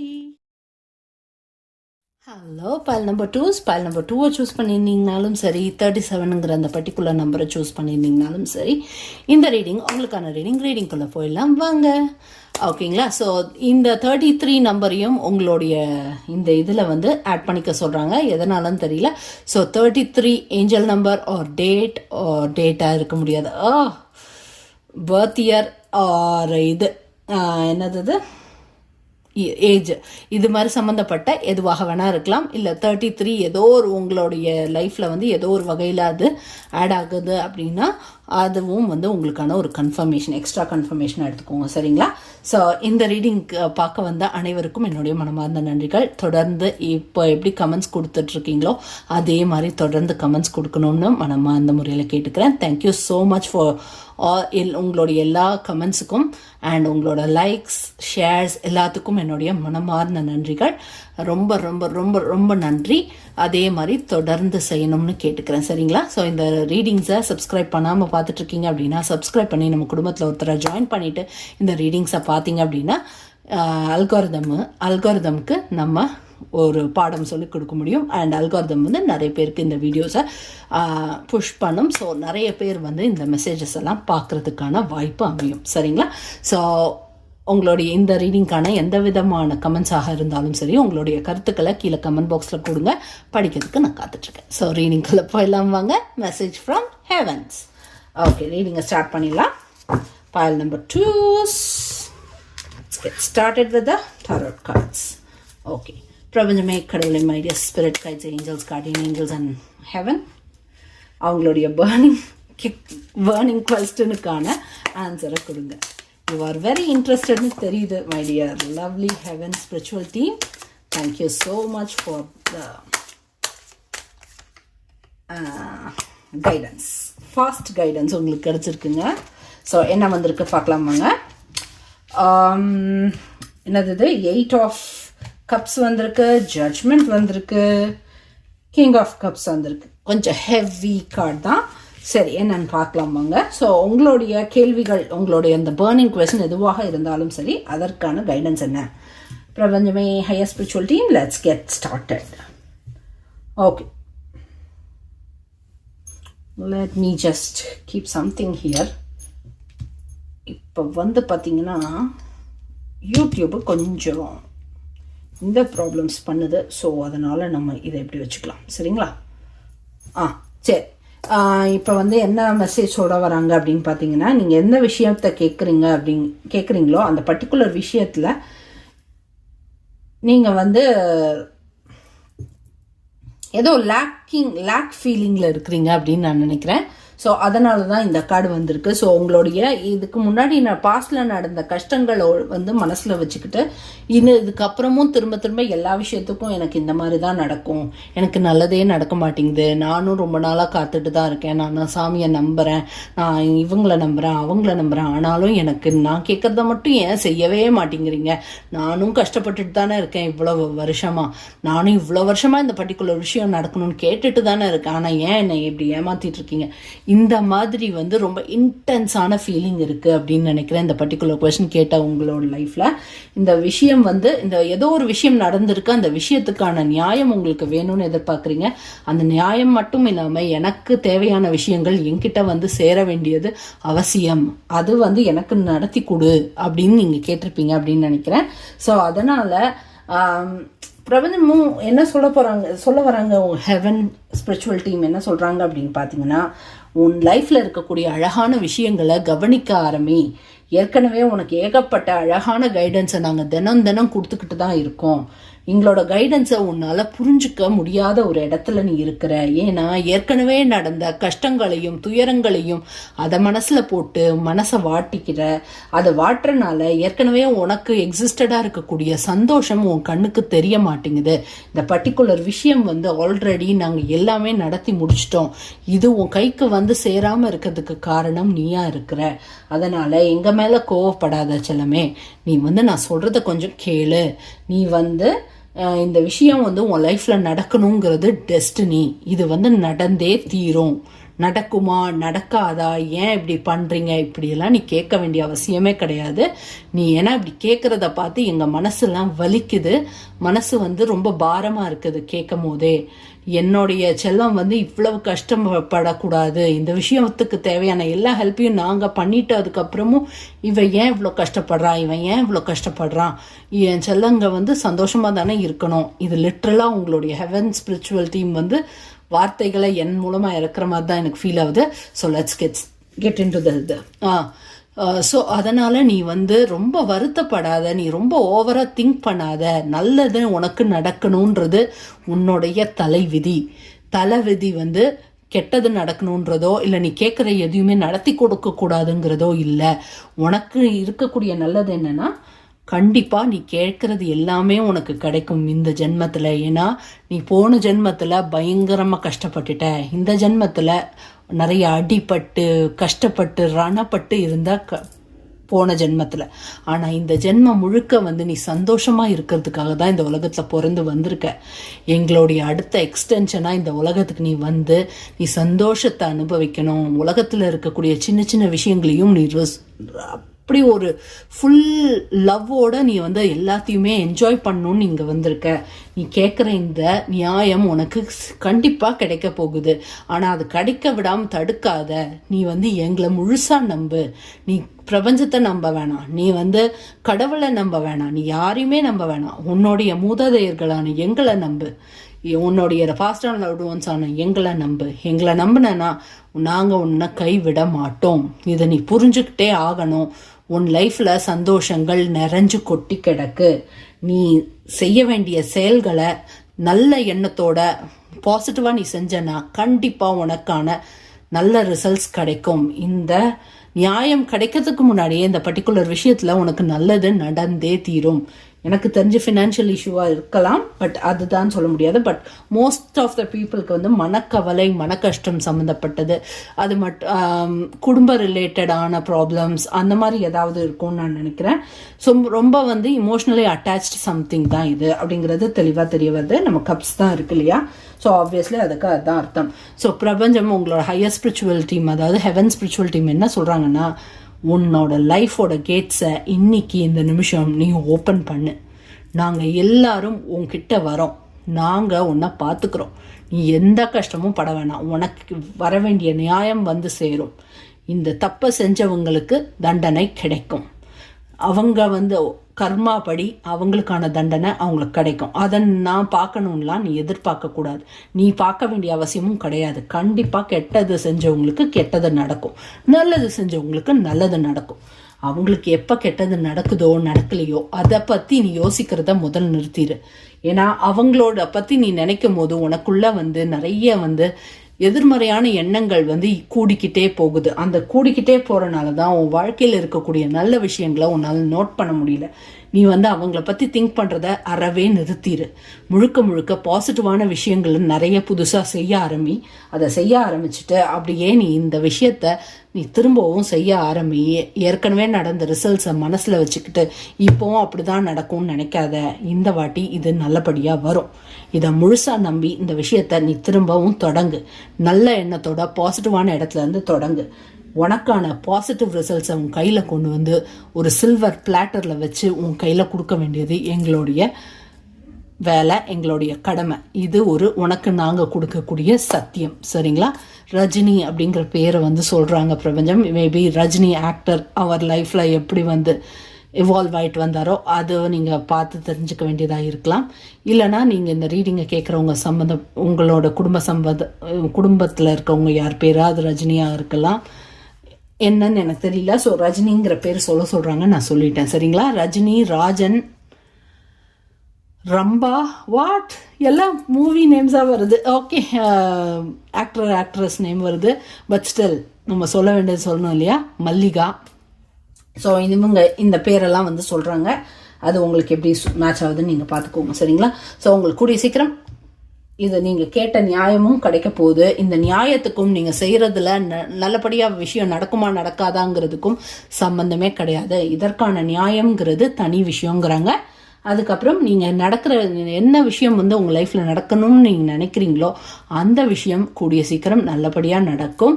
Hello, pile number 2. Pile number 2 choose பண்ணியிருந்தீங்கனாலும் சரி, 37ங்கிற அந்த பர்டிகுலர் நம்பரை சூஸ் பண்ணியிருந்தீங்கனாலும் சரி, இந்த ரீடிங் உங்களுக்கான ரீடிங்குள்ளே போயிடலாம் வாங்க. ஓகேங்களா? ஸோ இந்த 33 நம்பரையும் உங்களுடைய இந்த இதில் வந்து ஆட் பண்ணிக்க சொல்கிறாங்க. எதனாலன்னு தெரியல. ஸோ 33 ஏஞ்சல் நம்பர் ஆர் டேட்டாக இருக்க முடியாது, பர்த் இயர் ஆர் இது என்னது ஏஜ், இது மாதிரி சம்மந்தப்பட்ட எதுவாக வேணா இருக்கலாம். இல்லை 33 ஏதோ ஒரு உங்களுடைய லைஃப்பில் வந்து ஏதோ ஒரு வகையில் அது ஆட் ஆகுது அப்படின்னா அதுவும் வந்து உங்களுக்கான ஒரு கன்ஃபர்மேஷன், எக்ஸ்ட்ரா கன்ஃபர்மேஷன் எடுத்துக்கோங்க. சரிங்களா? ஸோ இந்த ரீடிங் பார்க்க வந்த அனைவருக்கும் என்னுடைய மனமார்ந்த நன்றிகள். தொடர்ந்து இப்போ எப்படி கமெண்ட்ஸ் கொடுத்துட்ருக்கீங்களோ அதே மாதிரி தொடர்ந்து கமெண்ட்ஸ் கொடுக்கணும்னு மனமார்ந்த முறையில் கேட்டுக்கிறேன். தேங்க்யூ ஸோ மச் ஃபார் உங்களுடைய எல்லா கமெண்ட்ஸுக்கும் அண்ட் உங்களோட லைக்ஸ், ஷேர்ஸ் எல்லாத்துக்கும் என்னுடைய மனமார்ந்த நன்றிகள். ரொம்ப ரொம்ப ரொம்ப ரொம்ப நன்றி. அதே மாதிரி தொடர்ந்து செய்யணும்னு கேட்டுக்கிறேன். சரிங்களா? ஸோ இந்த ரீடிங்ஸை சப்ஸ்கிரைப் பண்ணாமல் பார்த்துட்ருக்கீங்க அப்படின்னா சப்ஸ்கிரைப் பண்ணி நம்ம குடும்பத்தில் ஒருத்தரை ஜாயின் பண்ணிவிட்டு இந்த ரீடிங்ஸை பார்த்தீங்க அப்படின்னா அல்காரிதமுக்கு நம்ம ஒரு பாடம் சொல்லி கொடுக்க முடியும். அண்ட் அல்காரிதம் வந்து நிறைய பேருக்கு இந்த வீடியோஸை புஷ் பண்ணும். ஸோ நிறைய பேர் வந்து இந்த மெசேஜஸ் எல்லாம் பார்க்குறதுக்கான வாய்ப்பு அமையும். சரிங்களா? ஸோ உங்களுடைய இந்த ரீடிங்கான எந்த விதமான கமெண்ட்ஸாக இருந்தாலும் சரி, உங்களுடைய கருத்துக்களை கீழே கமெண்ட் பாக்ஸில் கொடுங்க. படிக்கிறதுக்கு நான் காத்துட்ருக்கேன். ஸோ ரீடிங்குள்ளே போயிடலாம் வாங்க. Message from heavens. ஓகே, ரீடிங்கை ஸ்டார்ட் பண்ணிடலாம். Pile number 2. Let's get started with the tarot cards. Okay. பிரபஞ்சமே, கடவுளை, my dear spirit guides, angels, guardian angels and heaven, அவங்களுடைய பேர்னிங் கொஸ்டனுக்கான ஆன்சரை கொடுங்க. யூ ஆர் வெரி இன்ட்ரெஸ்டட்னு தெரியுது my dear lovely heaven spiritual team. Thank you so much for the guidance. Fast guidance உங்களுக்கு கிடச்சிருக்குங்க. ஸோ என்ன வந்திருக்கு பார்க்கலாமாங்க. என்னது இது? 8 ஆஃப் கப்ஸ் வந்திருக்கு, ஜட்ஜ்மெண்ட் வந்திருக்கு, கிங் ஆஃப் கப்ஸ் வந்திருக்கு. கொஞ்சம் ஹெவி கார்டு தான். சரி, என்னன்னு பார்க்கலாமாங்க. ஸோ உங்களுடைய கேள்விகள், உங்களுடைய அந்த பேர்னிங் கொஸ்டின் எதுவாக இருந்தாலும் சரி, அதற்கான கைடன்ஸ் என்ன? பிரபஞ்சமே, higher spiritual team, let's get started. Okay, let me just keep something here. இப்போ வந்து பார்த்தீங்கன்னா யூடியூப்பு கொஞ்சம் இந்த ப்ராப்ளம்ஸ் பண்ணுது. ஸோ அதனால் நம்ம இதை எப்படி வச்சுக்கலாம். சரிங்களா? சரி. இப்போ வந்து என்ன மெசேஜ் சொல்ல வராங்க அப்படின்னு பார்த்தீங்கன்னா, நீங்கள் எந்த விஷயத்தை கேட்குறீங்களோ அந்த பர்டிகுலர் விஷயத்தில் நீங்கள் வந்து ஏதோ லேக் ஃபீலிங்கில் இருக்கிறீங்க அப்படின்னு நான் நினைக்கிறேன். ஸோ அதனால தான் இந்த கார்டு வந்திருக்கு. ஸோ உங்களுடைய இதுக்கு முன்னாடி நான் பாஸ்டில் நடந்த கஷ்டங்களை வந்து மனசில் வச்சுக்கிட்டு இதுக்கப்புறமும் திரும்ப திரும்ப எல்லா விஷயத்துக்கும் எனக்கு இந்த மாதிரி தான் நடக்கும், எனக்கு நல்லதே நடக்க மாட்டேங்குது, நானும் ரொம்ப நாளாக காத்துட்டு தான் இருக்கேன், நான் சாமியை நம்புகிறேன், நான் இவங்களை நம்புகிறேன், அவங்கள நம்புகிறேன், ஆனாலும் எனக்கு நான் கேட்குறத மட்டும் ஏன் செய்யவே மாட்டேங்கிறீங்க, நானும் கஷ்டப்பட்டுட்டு தானே இருக்கேன் இவ்வளோ வருஷமாக, நானும் இவ்வளோ வருஷமாக இந்த பர்டிகுலர் விஷயம் நடக்கணும்னு கேட்டுட்டு தானே இருக்கேன், ஆனால் ஏன் என்னை இப்படி ஏமாற்றிட்டு இருக்கீங்க, இந்த மாதிரி வந்து ரொம்ப இன்டென்ஸான ஃபீலிங் இருக்குது அப்படின்னு நினைக்கிறேன். இந்த பர்டிகுலர் கொஸ்டின் கேட்ட உங்களோட லைஃப்பில் இந்த விஷயம் வந்து இந்த ஏதோ ஒரு விஷயம் நடந்திருக்கு, அந்த விஷயத்துக்கான நியாயம் உங்களுக்கு வேணும்னு எதிர்பார்க்குறீங்க. அந்த நியாயம் மட்டும் இல்லாமல் எனக்கு தேவையான விஷயங்கள் என்கிட்ட வந்து சேர வேண்டியது அவசியம், அது வந்து எனக்கு நடத்தி கொடு அப்படின்னு நீங்கள் கேட்டிருப்பீங்க அப்படின்னு நினைக்கிறேன். ஸோ அதனால் பிரபஞ்சமும் என்ன சொல்ல வராங்க ஹெவன் ஸ்பிரிச்சுவல் டீம் என்ன சொல்கிறாங்க அப்படின்னு பார்த்தீங்கன்னா, உன் லைஃப்பில் இருக்கக்கூடிய அழகான விஷயங்களை கவனிக்க ஆரம்பி. ஏற்கனவே உனக்கு ஏகப்பட்ட அழகான கைடன்ஸை நாங்கள் தினம் கொடுத்துக்கிட்டு தான் இருக்கோம். எங்களோட கைடன்ஸை உன்னால் புரிஞ்சுக்க முடியாத ஒரு இடத்துல நீ இருக்கிற. ஏன்னா ஏற்கனவே நடந்த கஷ்டங்களையும் துயரங்களையும் அதை மனசில் போட்டு மனசை வாட்டிக்கிற. அதை வாட்டுறனால ஏற்கனவே உனக்கு எக்ஸிஸ்டடாக இருக்கக்கூடிய சந்தோஷம் உன் கண்ணுக்கு தெரிய மாட்டேங்குது. இந்த பர்டிகுலர் விஷயம் வந்து ஆல்ரெடி நாங்கள் எல்லாமே நடத்தி முடிச்சிட்டோம், இது உன் கைக்கு வந்து சேராமல் இருக்கிறதுக்கு காரணம் நீயா இருக்கிற. அதனால் எங்கள் மேலே கோவப்படாத செல்லமே, நீ வந்து நான் சொல்கிறத கொஞ்சம் கேளு. நீ வந்து இந்த விஷயம் வந்து உன் லைஃப்பில் நடக்கணுங்கிறது டெஸ்டினி, இது வந்து நடந்தே தீரும். நடக்குமா நடக்காதா, ஏன் இப்படி பண்ணுறீங்க, இப்படியெல்லாம் நீ கேட்க வேண்டிய அவசியமே கிடையாது. நீ ஏன்னா இப்படி கேட்குறத பார்த்து எங்கள் மனசுலாம் வலிக்குது, மனசு வந்து ரொம்ப பாரமாக இருக்குது கேட்கும் போதே. என்னுடைய செல்லம் வந்து இவ்வளவு கஷ்டப்படக்கூடாது, இந்த விஷயத்துக்கு தேவையான எல்லா ஹெல்ப்பையும் நாங்கள் பண்ணிட்டு அதுக்கப்புறமும் இவன் ஏன் இவ்வளோ கஷ்டப்படுறான், இவன் ஏன் இவ்வளோ கஷ்டப்படுறான், என் செல்லங்க வந்து சந்தோஷமாக தானே இருக்கணும். இது லிட்ரலாக உங்களுடைய ஹெவன் ஸ்பிரிச்சுவல் டீம் வந்து வார்த்தைகளை என் மூலமாக இறக்குற மாதிரி தான் எனக்கு ஃபீல் ஆகுது. So let's get in to the so அதனால் நீ வந்து ரொம்ப வருத்தப்படாத, நீ ரொம்ப ஓவராக திங்க் பண்ணாத, நல்லது உனக்கு நடக்கணுன்றது உன்னுடைய தலைவிதி வந்து கெட்டது நடக்கணுன்றதோ இல்லை நீ கேட்குற எதையுமே நடத்தி கொடுக்கக்கூடாதுங்கிறதோ இல்லை. உனக்கு இருக்கக்கூடிய நல்லது என்னன்னா, கண்டிப்பாக நீ கேட்குறது எல்லாமே உனக்கு கிடைக்கும் இந்த ஜென்மத்தில். ஏன்னா நீ போன ஜென்மத்தில் பயங்கரமாக கஷ்டப்பட்டுட்ட, இந்த ஜென்மத்தில் நிறைய அடிபட்டு கஷ்டப்பட்டு ரணப்பட்டு இருந்தால் போன ஜென்மத்தில். ஆனால் இந்த ஜென்மம் முழுக்க நீ சந்தோஷமாக இருக்கிறதுக்காக தான் இந்த உலகத்தில் பிறந்து வந்திருக்க. எங்களுடைய அடுத்த எக்ஸ்டென்ஷனாக இந்த உலகத்துக்கு நீ சந்தோஷத்தை அனுபவிக்கணும். உலகத்தில் இருக்கக்கூடிய சின்ன சின்ன விஷயங்களையும் நீ அப்படி ஒரு ஃபுல் லவ்வோட நீ எல்லாத்தையுமே என்ஜாய் பண்ணணும்னு இங்கே வந்திருக்க. நீ கேட்குற இந்த நியாயம் உனக்கு கண்டிப்பாக கிடைக்க போகுது. ஆனால் அது கிடைக்க விடாமல் தடுக்காத. நீ எங்களை முழுசாக நம்பு. நீ பிரபஞ்சத்தை நம்ப வேணாம், நீ கடவுளை நம்ப வேணாம், நீ யாரையுமே நம்ப வேணாம். உன்னுடைய மூதாதையர்களான எங்களை நம்பு, உன்னுடைய ஃபாஸ்ட் அண்ட் லவ்டு ஒன்ஸ் ஆன எங்களை நம்பு. எங்களை நம்பினா நாங்கள் உன்னை கைவிட மாட்டோம். இதை நீ புரிஞ்சுக்கிட்டே ஆகணும். உன் லைஃப்பில் சந்தோஷங்கள் நிறைஞ்சு கொட்டி கிடக்கு. நீ செய்ய வேண்டிய செயல்களை நல்ல எண்ணத்தோட பாசிட்டிவாக நீ செஞ்சனா கண்டிப்பாக உனக்கான நல்ல ரிசல்ட்ஸ் கிடைக்கும். இந்த நியாயம் கிடைக்கிறதுக்கு முன்னாடியே இந்த பர்டிகுலர் விஷயத்தில் உனக்கு நல்லது நடந்தே தீரும். எனக்கு தெரிஞ்ச ஃபினான்ஷியல் இஷ்யூவாக இருக்கலாம், பட் அதுதான் சொல்ல முடியாது. பட் மோஸ்ட் ஆஃப் த பீப்புளுக்கு மனக்கவலை, மன கஷ்டம் சம்மந்தப்பட்டது, அது மட்டும் குடும்ப ரிலேட்டடான ப்ராப்ளம்ஸ் அந்த மாதிரி ஏதாவது இருக்கும்னு நான் நினைக்கிறேன். ஸோ ரொம்ப இமோஷ்னலி அட்டாச்டு சம்திங் தான் இது அப்படிங்கிறது தெளிவாக தெரிய வருது. நம்ம கப்ஸ் தான் இருக்கு இல்லையா? ஸோ ஆப்வியஸ்லி அதுக்கு அதுதான் அர்த்தம். ஸோ பிரபஞ்சம் உங்களோட ஹையர் ஸ்பிரிச்சுவல் டீம், அதாவது ஹெவன் ஸ்பிரிச்சுவல் டீம் என்ன சொல்கிறாங்கன்னா, உன்னோட லைஃபோட கேட்ஸை இன்னைக்கு இந்த நிமிஷம் நீ ஓப்பன் பண்ணு. நாங்கள் எல்லாரும் உன்கிட்ட வரோம், நாங்கள் உன்னை பார்த்துக்கிறோம். நீ எந்த கஷ்டமும் பட வேணாம், உனக்கு வர வேண்டிய நியாயம் சேரும். இந்த தப்பை செஞ்சவங்களுக்கு தண்டனை கிடைக்கும். அவங்க கர்மா படி அவங்களுக்கான தண்டனை அவங்களுக்கு கிடைக்கும். அதை நான் பார்க்கணும்லாம் நீ எதிர்பார்க்கக்கூடாது. நீ பார்க்க வேண்டிய அவசியமும் கிடையாது. கண்டிப்பாக கெட்டது செஞ்சவங்களுக்கு கெட்டது நடக்கும், நல்லது செஞ்சவங்களுக்கு நல்லது நடக்கும். அவங்களுக்கு எப்போ கெட்டது நடக்குதோ நடக்கலையோ அதை பற்றி நீ யோசிக்கிறத முதல் நிறுத்திடு. ஏன்னா அவங்களோட பற்றி நீ நினைக்கும் போது உனக்குள்ள நிறைய எதிர்மறையான எண்ணங்கள் கூடிக்கிட்டே போகுது. அந்த கூடிக்கிட்டே போகிறனால தான் உன் வாழ்க்கையில் இருக்கக்கூடிய நல்ல விஷயங்களை உன்னால் நோட் பண்ண முடியல. நீ அவங்கள பற்றி திங்க் பண்ணுறத அறவே நிறுத்திடு. முழுக்க முழுக்க பாசிட்டிவான விஷயங்கள் நிறைய புதுசாக செய்ய அதை செய்ய ஆரம்பிச்சுட்டு அப்படியே நீ இந்த விஷயத்த நீ திரும்பவும் செய்ய ஆரம்பி. ஏற்கனவே நடந்த ரிசல்ட்ஸை மனசில் வச்சுக்கிட்டு இப்போவும் அப்படி தான் நடக்கும்னு நினைக்காத. இந்த வாட்டி இது நல்லபடியாக வரும். இதை முழுசாக நம்பி இந்த விஷயத்த நீ திரும்பவும் தொடங்கு. நல்ல எண்ணத்தோட பாசிட்டிவான இடத்துலேருந்து தொடங்கு. உனக்கான பாசிட்டிவ் ரிசல்ட்ஸை உன் கையில் கொண்டு ஒரு சில்வர் பிளாட்டரில் வச்சு உன் கையில் கொடுக்க வேண்டியது எங்களுடைய வேலை, எங்களுடைய கடமை. இது உனக்கு நாங்கள் கொடுக்கக்கூடிய சத்தியம். சரிங்களா? ரஜினி அப்படிங்கிற பேரை சொல்கிறாங்க பிரபஞ்சம். மேபி ரஜினி ஆக்டர் அவர் லைஃப்பில் எப்படி இவால்வ் ஆகிட்டு வந்தாரோ அதை நீங்கள் பார்த்து தெரிஞ்சுக்க வேண்டியதாக இருக்கலாம். இல்லைனா நீங்கள் இந்த ரீடிங்கை கேட்குறவங்க உங்களோட குடும்பத்தில் இருக்கவங்க யார் பேராவது ரஜினியாக இருக்கலாம். என்னன்னு எனக்கு தெரியல. ஸோ ரஜினிங்கிற பேர் சொல்கிறாங்க, நான் சொல்லிட்டேன். சரிங்களா? ரஜினி, ராஜன், ரம்பா, வாட் எல்லாம் மூவி நேம்ஸாக வருது. ஓகே, ஆக்டர் ஆக்ட்ரஸ் நேம் வருது. பட் ஸ்டில் நம்ம சொல்ல வேண்டியது சொல்லணும் இல்லையா? மல்லிகா. ஸோ இவங்க இந்த பேரெல்லாம் சொல்கிறாங்க. அது உங்களுக்கு எப்படி மேட்ச் ஆகுதுன்னு நீங்கள் பார்த்துக்கோங்க. சரிங்களா? ஸோ உங்களுக்கு கூடிய சீக்கிரம் இது நீங்கள் கேட்ட நியாயமும் கிடைக்க போகுது. இந்த நியாயத்துக்கும் நீங்கள் செய்கிறதுல நல்லபடியாக விஷயம் நடக்குமா நடக்காதாங்கிறதுக்கும் சம்பந்தமே கிடையாது. இதற்கான நியாயங்கிறது தனி விஷயங்கிறாங்க. அதுக்கப்புறம் நீங்கள் நடக்கிற என்ன விஷயம் உங்கள் லைஃப்பில் நடக்கணும்னு நீங்கள் நினைக்கிறீங்களோ அந்த விஷயம் கூடிய சீக்கிரம் நல்லபடியாக நடக்கும்.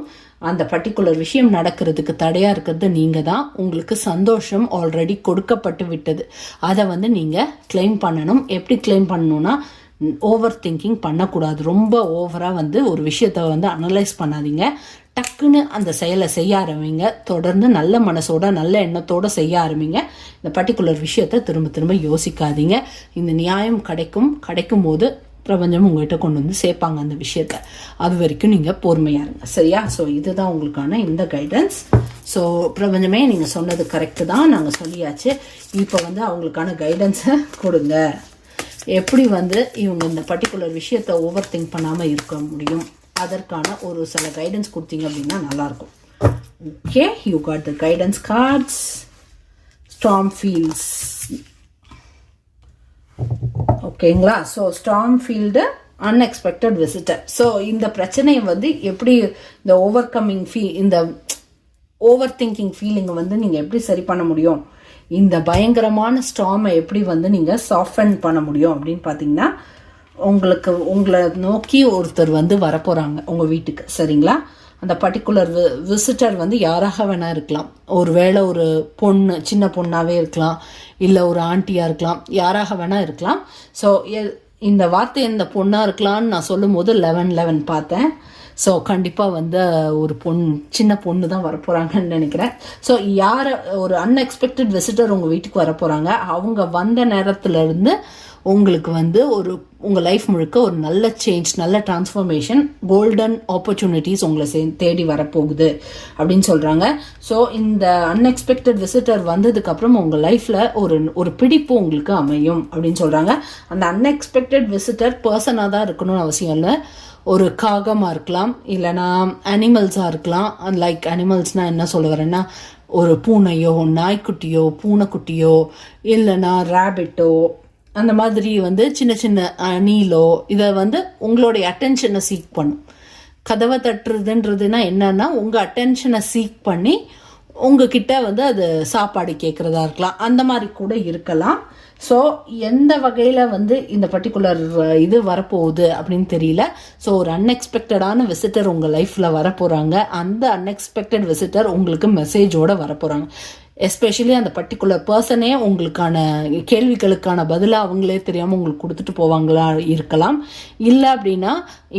அந்த பர்டிகுலர் விஷயம் நடக்கிறதுக்கு தடையாக இருக்கிறது நீங்கள் தான். உங்களுக்கு சந்தோஷம் ஆல்ரெடி கொடுக்கப்பட்டு விட்டது. அதை நீங்கள் கிளைம் பண்ணணும். எப்படி கிளைம் பண்ணணும்னா, ஓவர் திங்கிங் பண்ணக்கூடாது. ரொம்ப ஓவராக ஒரு விஷயத்தை அனலைஸ் பண்ணாதீங்க. டக்குன்னு அந்த செயலை செய்ய ஆரம்பிங்க. தொடர்ந்து நல்ல மனசோட நல்ல எண்ணத்தோடு செய்ய ஆரம்பிங்க. இந்த பர்டிகுலர் விஷயத்தை திரும்ப திரும்ப யோசிக்காதீங்க. இந்த நியாயம் கிடைக்கும் போது பிரபஞ்சம் உங்கள்கிட்ட கொண்டு சேர்ப்பாங்க அந்த விஷயத்த. அது வரைக்கும் நீங்கள் பொறுமையாக இருங்க. சரியா? ஸோ இதுதான் உங்களுக்கான இந்த கைடன்ஸ். ஸோ பிரபஞ்சமே நீங்கள் சொன்னது கரெக்டு தான், நாங்கள் சொல்லியாச்சு. இப்போ அவங்களுக்கான கைடன்ஸை கொடுங்க. எப்படி இவங்க இந்த பர்டிகுலர் விஷயத்தை ஓவர் திங்க் பண்ணாமல் இருக்க முடியும் அதற்கான ஒரு சில கைடன்ஸ் கொடுத்தீங்க அப்படின்னா நல்லாயிருக்கும். Okay, you got the guidance cards. Storm fields. ஓகேங்களா? So storm field unexpected visitor. So இந்த பிரச்சனையை வந்து எப்படி இந்த இந்த ஓவர் திங்கிங் ஃபீலிங்கை வந்து நீங்கள் எப்படி சரி பண்ண முடியும், இந்த பயங்கரமான ஸ்டார்மை எப்படி வந்து நீங்கள் சாஃப்டன் பண்ண முடியும் அப்படின்னு பார்த்தீங்கன்னா, உங்களை நோக்கி ஒருத்தர் வந்து வரப்போகிறாங்க உங்கள் வீட்டுக்கு. சரிங்களா? அந்த பர்டிகுலர் விசிட்டர் வந்து யாராக வேணா இருக்கலாம். ஒருவேளை ஒரு பொண்ணு, சின்ன பொண்ணாகவே இருக்கலாம், இல்லை ஒரு ஆண்டியாக இருக்கலாம், யாராக வேணா இருக்கலாம். ஸோ இந்த வார்த்தை இந்த பொண்ணாக இருக்கலாம்னு நான் சொல்லும் போது 11 பார்த்தேன். ஸோ கண்டிப்பாக வந்து ஒரு சின்ன பொண்ணு தான் வரப்போகிறாங்கன்னு நினைக்கிறேன். ஸோ ஒரு அன்எக்ஸ்பெக்டட் விசிட்டர் உங்கள் வீட்டுக்கு வரப்போகிறாங்க. அவங்க வந்த நேரத்துலேருந்து உங்களுக்கு வந்து உங்கள் லைஃப் முழுக்க ஒரு நல்ல சேஞ்ச், நல்ல டிரான்ஸ்ஃபர்மேஷன், கோல்டன் ஆப்பர்ச்சுனிட்டிஸ் உங்களை தேடி வரப்போகுது அப்படின்னு சொல்கிறாங்க. ஸோ இந்த அன்எக்ஸ்பெக்டட் விசிட்டர் வந்ததுக்கப்புறம் உங்கள் லைஃப்பில் ஒரு பிடிப்பு உங்களுக்கு அமையும் அப்படின்னு சொல்கிறாங்க. அந்த அன்எக்ஸ்பெக்டட் விசிட்டர் பர்சனாக தான் இருக்கணும்னு அவசியம் இல்லை. ஒரு காகமாக இருக்கலாம், இல்லைனா அனிமல்ஸாக இருக்கலாம். லைக் அனிமல்ஸ்னால் என்ன சொல்ல வரேன்னா, ஒரு பூனையோ, நாய்க்குட்டியோ, பூனைக்குட்டியோ, இல்லைனா ரேபிட்டோ, அந்த மாதிரி வந்து சின்ன சின்ன அணிலோ, இதை வந்து உங்களுடைய அட்டென்ஷனை சீக் பண்ணும். கதவை தட்டுறதுன்றதுன்னா என்னன்னா, உங்கள் அட்டென்ஷனை சீக் பண்ணி உங்ககிட்ட வந்து அது சாப்பாடு கேட்குறதா இருக்கலாம், அந்த மாதிரி கூட இருக்கலாம். ஸோ எந்த வகையில் வந்து இந்த பர்டிகுலர் இது வரப்போகுது அப்படின்னு தெரியல. ஸோ ஒரு அன்எக்ஸ்பெக்டடான விசிட்டர் உங்கள் லைஃப்பில் வரப்போகிறாங்க. அந்த அன்எக்ஸ்பெக்டட் விசிட்டர் உங்களுக்கு மெசேஜோடு வரப்போகிறாங்க. எஸ்பெஷலி அந்த பர்டிகுலர் பர்சனே உங்களுக்கான கேள்விகளுக்கான பதிலாக அவங்களே தெரியாமல் உங்களுக்கு கொடுத்துட்டு போவாங்களா இருக்கலாம். இல்லை அப்படின்னா,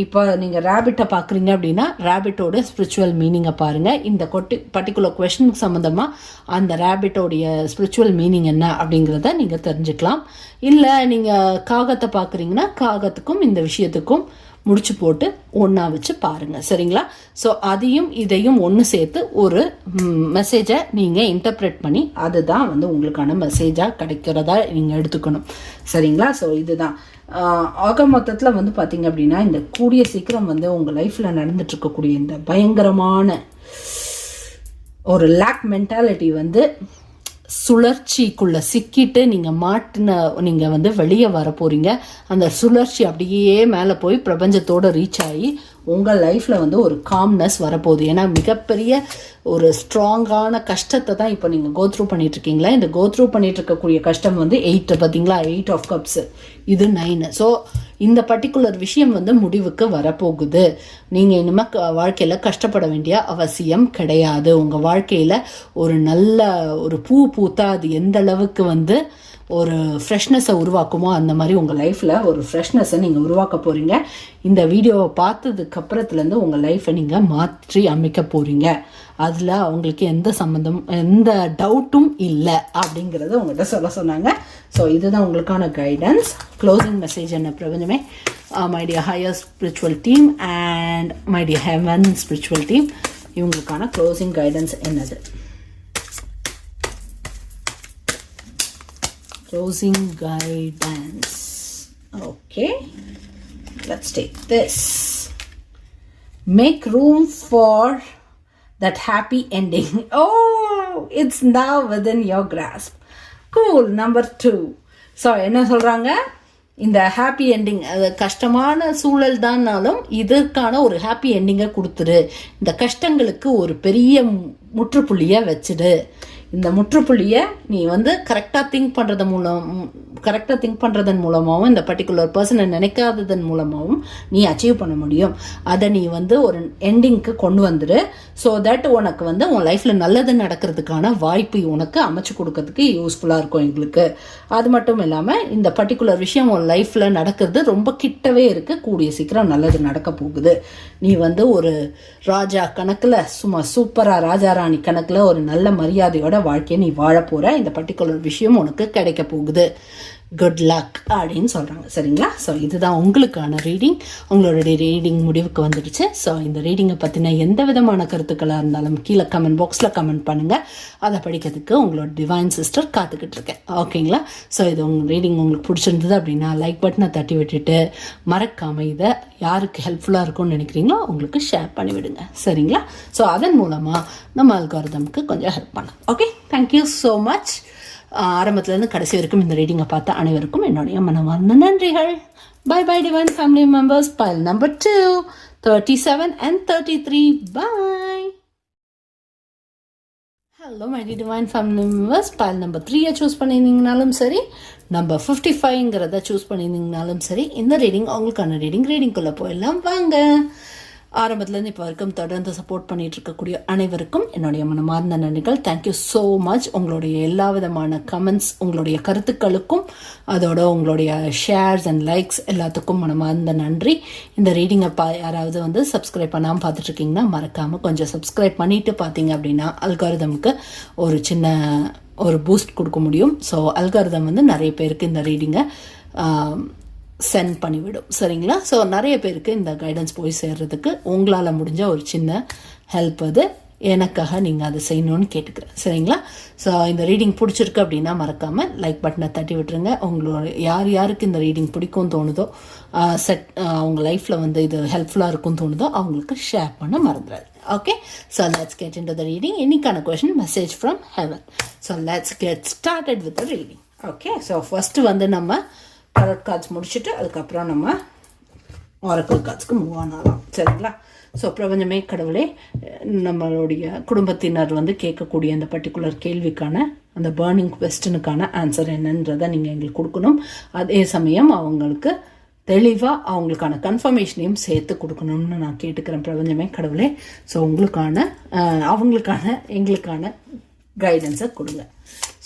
இப்போ நீங்கள் ரேபிட்டை பார்க்குறீங்க அப்படின்னா ரேபிட்டோட ஸ்பிரிச்சுவல் மீனிங்கை பாருங்கள். இந்த பர்டிகுலர் கொஸ்டினுக்கு சம்மந்தமாக அந்த ரேபிட்டோடைய ஸ்பிரிச்சுவல் மீனிங் என்ன அப்படிங்கிறத நீங்கள் தெரிஞ்சுக்கலாம். இல்லை நீங்கள் காகத்தை பார்க்குறீங்கன்னா காகத்துக்கும் இந்த விஷயத்துக்கும் முடிச்சு போட்டு ஒன்றா வச்சு பாருங்கள். சரிங்களா? ஸோ அதையும் இதையும் ஒன்று சேர்த்து ஒரு மெசேஜை நீங்கள் இன்டர்பிரேட் பண்ணி அதுதான் வந்து உங்களுக்கான மெசேஜாக கிடைக்கிறதா நீங்கள் எடுத்துக்கணும். சரிங்களா? ஸோ இதுதான் ஆக மொத்தத்தில் வந்து பார்த்தீங்க அப்படின்னா, இந்த கூடிய சீக்கிரம் வந்து உங்கள் லைஃப்பில் நடந்துட்டு இருக்கக்கூடிய இந்த பயங்கரமான ஒரு லேக் மென்டாலிட்டி வந்து சுழற்சிக்குள்ளே சிக்கிட்டு நீங்கள் வந்து வெளியே வர போகிறீங்க. அந்த சுழற்சி அப்படியே மேலே போய் பிரபஞ்சத்தோடு ரீச் ஆகி உங்கள் லைஃப்பில் வந்து ஒரு காம்னஸ் வரப்போகுது. ஏன்னா மிகப்பெரிய ஒரு ஸ்ட்ராங்கான கஷ்டத்தை தான் இப்போ நீங்கள் கோத்ரூ பண்ணிகிட்ருக்கீங்களா. இந்த கோத்ரூ பண்ணிகிட்ருக்கக்கூடிய கஷ்டம் வந்து 8 பார்த்தீங்களா, 8 ஆஃப் கப்ஸு, இது 9. ஸோ இந்த பர்டிகுலர் விஷயம் வந்து முடிவுக்கு வரப்போகுது. நீங்கள் இனிமேல் வாழ்க்கையில் கஷ்டப்பட வேண்டிய அவசியம் கிடையாது. உங்கள் வாழ்க்கையில் ஒரு நல்ல ஒரு பூத்தா அது எந்த அளவுக்கு வந்து ஒரு ஃப்ரெஷ்னஸை உருவாக்குமோ அந்த மாதிரி உங்கள் லைஃப்பில் ஒரு ஃப்ரெஷ்னஸை நீங்கள் உருவாக்க போகிறீங்க. இந்த வீடியோவை பார்த்ததுக்கப்புறத்துலேருந்து உங்கள் லைஃப்பை நீங்கள் மாற்றி அமைக்க போகிறீங்க. அதில் அவங்களுக்கு எந்த டவுட்டும் இல்லை அப்படிங்கிறத உங்கள்கிட்ட சொன்னாங்க. ஸோ இதுதான் உங்களுக்கான கைடன்ஸ். க்ளோசிங் மெசேஜ் என்ன பிரபஞ்சமே, my dear higher spiritual team and my dear heaven spiritual team, இவங்களுக்கான க்ளோசிங் கைடன்ஸ் என்னது? Closing guidance. Okay, let's take this. Make room for that happy ending. Oh, it's now within your grasp. Cool. Number 2. So என்ன சொல்றாங்க, இந்த happy ending, கஷ்டமான சூழல் தான்னாலும் இதற்கான ஒரு happy என்டிங்கை கொடுத்துரு. இந்த கஷ்டங்களுக்கு ஒரு பெரிய முற்றுப்புள்ளியை வச்சுடு. இந்த முற்றுப்புள்ளியை நீ வந்து கரெக்டாக திங்க் பண்ணுறதன் மூலமாகவும் இந்த பர்டிகுலர் பர்சனை நினைக்காததன் மூலமாகவும் நீ அச்சீவ் பண்ண முடியும். அதை நீ வந்து ஒரு எண்டிங்க்கு கொண்டு வந்துடு. ஸோ தட் உனக்கு வந்து உன் லைஃப்பில் நல்லது நடக்கிறதுக்கான வாய்ப்பு உனக்கு அமைச்சு கொடுக்கறதுக்கு யூஸ்ஃபுல்லாக இருக்கும் எங்களுக்கு. அது மட்டும் இல்லாமல் இந்த பர்டிகுலர் விஷயம் உன் லைஃப்பில் நடக்கிறது ரொம்ப கிட்டவே இருக்குது. கூடிய சீக்கிரம் நல்லது நடக்க போகுது. நீ வந்து ஒரு ராஜா கணக்கில், சும்மா சூப்பராக ராஜா ராணி கணக்கில் ஒரு நல்ல மரியாதையோட வாழ்க்கையை நீ வாழ போகிற. இந்த பர்டிகுலர் விஷயம் உனக்கு கிடைக்க போகுது. குட் லக் அப்படின்னு சொல்கிறாங்க. சரிங்களா? ஸோ இதுதான் உங்களுக்கான ரீடிங். உங்களுடைய ரீடிங் முடிவுக்கு வந்துடுச்சு. ஸோ இந்த ரீடிங்கை பற்றின எந்த விதமான கருத்துக்களாக இருந்தாலும் கீழே கமெண்ட் பாக்ஸில் கமெண்ட் பண்ணுங்கள். அதை படிக்கிறதுக்கு உங்களோட டிவைன் சிஸ்டர் காத்துக்கிட்டு இருக்கேன். ஓகேங்களா? ஸோ இது உங்கள் ரீடிங் உங்களுக்கு பிடிச்சிருந்தது அப்படின்னா லைக் பட்டனை தட்டி விட்டுட்டு மறக்காமல் இதை யாருக்கு ஹெல்ப்ஃபுல்லாக இருக்கும்னு நினைக்கிறீங்களோ உங்களுக்கு ஷேர் பண்ணிவிடுங்க. சரிங்களா? ஸோ அதன் மூலமாக நம்ம அல்காரிதம்க்கு கொஞ்சம் ஹெல்ப் பண்ணலாம். Okay, thank you so much. ஆரம்பத்துலேருந்து கடைசி வரைக்கும் இந்த ரீடிங்கை பார்த்த அனைவருக்கும் என்னுடைய மனமார்ந்த நன்றிகள். Bye bye divine family members. Pile number 2, 37 and 33. Bye. Hello my divine family members. Pile number 3 choose பண்ணியிருந்தீங்கனாலும் சரி, நம்பர் 55 சூஸ் பண்ணியிருந்தீங்கனாலும் சரி, இந்த ரீடிங் உங்களுக்கான ரீடிங்குள்ளே போயிடலாம் வாங்க. ஆரம்பத்துலேருந்து இப்போ வரைக்கும் தொடர்ந்து சப்போர்ட் பண்ணிட்டு இருக்கக்கூடிய அனைவருக்கும் என்னுடைய மனமார்ந்த நன்றிகள். Thank you so much. உங்களுடைய எல்லா விதமான கமெண்ட்ஸ், உங்களுடைய கருத்துக்களுக்கும் அதோட உங்களுடைய ஷேர்ஸ் அண்ட் லைக்ஸ் எல்லாத்துக்கும் மனமார்ந்த நன்றி. இந்த ரீடிங்கை யாராவது சப்ஸ்கிரைப் பண்ணாமல் பார்த்துட்ருக்கீங்கன்னா மறக்காமல் கொஞ்சம் சப்ஸ்கிரைப் பண்ணிவிட்டு பார்த்தீங்க அப்படின்னா அல்காரிதமுக்கு ஒரு பூஸ்ட் கொடுக்க முடியும். ஸோ அல்காரிதம் நிறைய பேருக்கு இந்த ரீடிங்கை சென்ட் பண்ணிவிடும். சரிங்களா? ஸோ நிறைய பேருக்கு இந்த கைடன்ஸ் போய் சேர்றதுக்கு உங்களால் முடிஞ்ச ஒரு சின்ன ஹெல்ப் அது. எனக்காக நீங்கள் அதை செய்யணும்னு கேட்டுக்கிறேன். சரிங்களா? ஸோ இந்த ரீடிங் பிடிச்சிருக்கு அப்படின்னா மறக்காமல் லைக் பட்டனை தட்டி விட்டுருங்க. உங்களோட யாருக்கு இந்த ரீடிங் பிடிக்கும் தோணுதோ, அவங்க லைஃப்பில் இது ஹெல்ப்ஃபுல்லாக இருக்கும்னு தோணுதோ அவங்களுக்கு ஷேர் பண்ண மறந்துடாது. Okay, so let's get into the reading. இன்னைக்கான question message from heaven. So let's get started with the reading. Okay, so first நம்ம டாரட் கார்ட்ஸ் முடிச்சுட்டு அதுக்கப்புறம் நம்ம ஆரக்கிள் கார்ட்ஸ்க்கு மூவ் ஆனாலாம். சரிங்களா? ஸோ பிரபஞ்சமே கடவுளே, நம்மளுடைய குடும்பத்தினர் கேட்கக்கூடிய அந்த பர்டிகுலர் கேள்விக்கான அந்த பர்னிங் கொஸ்டினுக்கான ஆன்சர் என்னன்றதை நீங்கள் எங்களுக்கு கொடுக்கணும். அதே சமயம் அவங்களுக்கு தெளிவாக அவங்களுக்கான கன்ஃபர்மேஷனையும் சேர்த்து கொடுக்கணும்னு நான் கேட்டுக்கிறேன் பிரபஞ்சமே கடவுளே. ஸோ எங்களுக்கான கைடன்ஸை கொடுங்க.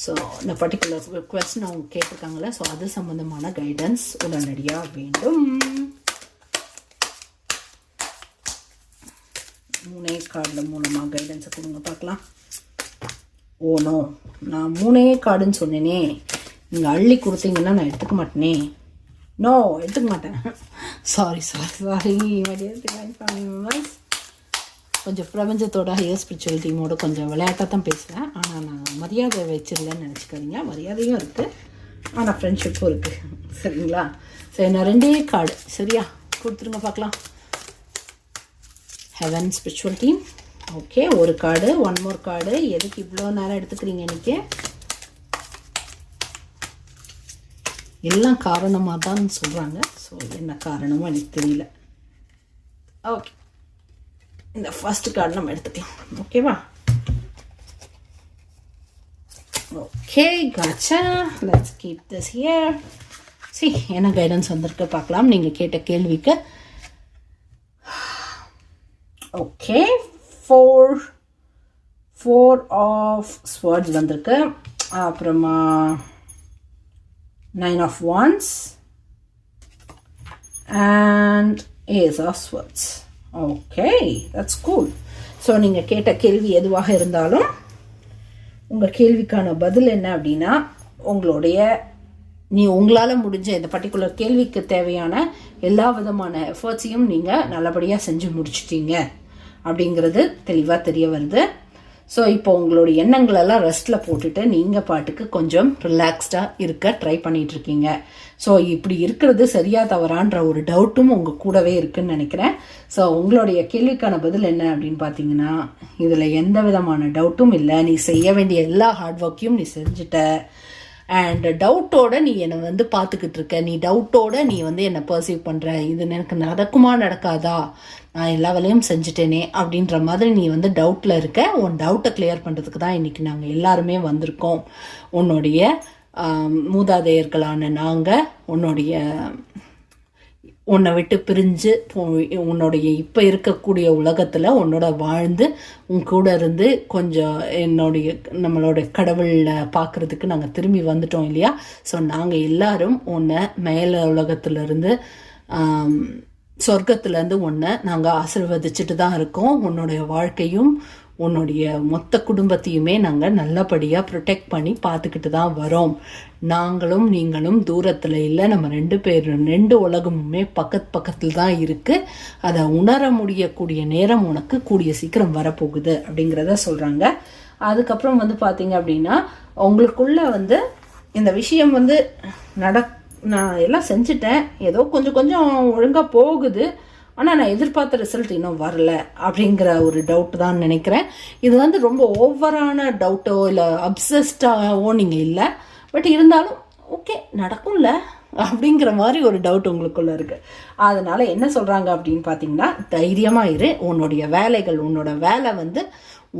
ஸோ இந்த பர்டிகுலர் கொஸ்டின் அவங்க கேட்டிருக்காங்களே, ஸோ அது சம்மந்தமான கைடன்ஸ் உடனடியாக வேண்டும். 3 கார்டில் மூலமாக கைடன்ஸை கொடுங்க பார்க்கலாம். ஓனோ, நான் 3 கார்டுன்னு சொன்னேனே, நீங்கள் அள்ளி கொடுத்தீங்கன்னா நான் எடுத்துக்க மாட்டேனே. நோ, எடுத்துக்க மாட்டேன். சாரி. கொஞ்சம் பிரபஞ்சத்தோட ஹையர் ஸ்பிரிச்சுவல் டீமோட கொஞ்சம் விளையாட்டாக தான் பேசுவேன். ஆனால் நான் மரியாதை வச்சிடலன்னு நினச்சிக்காதீங்க. மரியாதையும் இருக்குது, ஆனால் ஃப்ரெண்ட்ஷிப்பும் இருக்குது. சரிங்களா? சரி, நான் 2 கார்டு சரியா கொடுத்துருங்க பார்க்கலாம். Heaven spiritual team. ஓகே, ஒரு கார்டு, 1 more கார்டு. எதுக்கு இவ்வளோ நேரம் எடுத்துக்கிறீங்க? இன்னைக்கு எல்லாம் காரணமாக தான் சொல்கிறாங்க. ஸோ என்ன காரணமோ எனக்கு தெரியல. ஓகே, இந்த ஃபர்ஸ்ட் கார்டு நம்ம எடுத்துக்கலாம். ஓகேவா? Okay, gotcha. Let's keep this here. என்ன கைடன்ஸ் வந்திருக்கு பார்க்கலாம் நீங்கள் கேட்ட கேள்விக்கு. ஓகே, 4 of swords வந்திருக்கு. அப்புறமா 9 of wands and ace of swords. Okay, that's cool. So நீங்கள் கேட்ட கேள்வி எதுவாக இருந்தாலும் உங்கள் கேள்விக்கான பதில் என்ன அப்படின்னா, உங்களால் முடிஞ்ச இந்த பர்டிகுலர் கேள்விக்கு தேவையான எல்லா விதமான எஃபர்ட்ஸையும் நீங்கள் நல்லபடியாக செஞ்சு முடிச்சிட்டீங்க அப்படிங்கிறது தெளிவாக தெரிய வருது. ஸோ இப்போ உங்களுடைய எண்ணங்களெல்லாம் ரெஸ்ட்டில் போட்டுட்டு நீங்கள் பாட்டுக்கு கொஞ்சம் ரிலாக்ஸ்டாக இருக்க ட்ரை பண்ணிகிட்ருக்கீங்க. ஸோ இப்படி இருக்கிறது சரியா தவறான்ற ஒரு டவுட்டும் உங்கள் கூடவே இருக்குதுன்னு நினைக்கிறேன். ஸோ உங்களுடைய கேள்விக்கான பதில் என்ன அப்படின்னு பார்த்தீங்கன்னா, இதில் எந்த விதமான டவுட்டும் இல்லை. நீ செய்ய வேண்டிய எல்லா ஹார்ட் ஒர்க்கையும் நீ செஞ்சுட்ட. அண்ட் டவுட்டோட நீ என்னை பார்த்துக்கிட்டு இருக்க. நீ டவுட்டோட நீ என்னை பர்சீவ் பண்ணுற. இது எனக்கு நடக்குமா நடக்காதா, நான் எல்லா வேலையும் செஞ்சுட்டேனே அப்படின்ற மாதிரி நீ டவுட்டில் இருக்க. உன் டவுட்டை கிளியர் பண்ணுறதுக்கு தான் இன்றைக்கி நாங்கள் எல்லாருமே வந்திருக்கோம். உன்னுடைய மூதாதையர்களான நாங்கள் உன்னை விட்டு பிரிஞ்சு உன்னுடைய இப்போ இருக்கக்கூடிய உலகத்தில் உன்னோட வாழ்ந்து உன் கூட இருந்து கொஞ்சம் நம்மளோட கடவுளில் பார்க்குறதுக்கு நாங்கள் திரும்பி வந்துட்டோம் இல்லையா? ஸோ நாங்கள் எல்லாரும் உன்னை மேலே உலகத்துலேருந்து சொர்க்கத்துலேருந்து உன்னை நாங்கள் ஆசீர்வதிச்சுட்டு தான் இருக்கோம். உன்னுடைய வாழ்க்கையும் உன்னுடைய மொத்த குடும்பத்தையுமே நாங்கள் நல்லபடியாக ப்ரொடெக்ட் பண்ணி பார்த்துக்கிட்டு தான் வரோம். நாங்களும் நீங்களும் தூரத்தில் இல்லை, நம்ம 2 உலகமுமே பக்கத்தில் தான் இருக்குது. அதை உணர முடியக்கூடிய நேரம் உனக்கு கூடிய சீக்கிரம் வரப்போகுது அப்படிங்கிறத சொல்கிறாங்க. அதுக்கப்புறம் வந்து பார்த்தீங்க அப்படின்னா உங்களுக்குள்ள வந்து இந்த விஷயம் வந்து நான் எல்லாம் செஞ்சுட்டேன், ஏதோ கொஞ்சம் ஒழுங்காக போகுது, ஆனால் நான் எதிர்பார்த்த ரிசல்ட் இன்னும் வரல அப்படிங்கிற ஒரு டவுட் தான் நினைக்கிறேன். இது வந்து ரொம்ப ஓவரான டவுட்டோ இல்லை அப்சஸ்டாவோ நீங்கள் இல்லை, பட் இருந்தாலும் ஓகே நடக்கும்ல அப்படிங்கிற மாதிரி ஒரு டவுட் உங்களுக்குள்ள இருக்கு. அதனால என்ன சொல்றாங்க அப்படின்னு பார்த்தீங்கன்னா, தைரியமா இரு, உன்னோட வேலை வந்து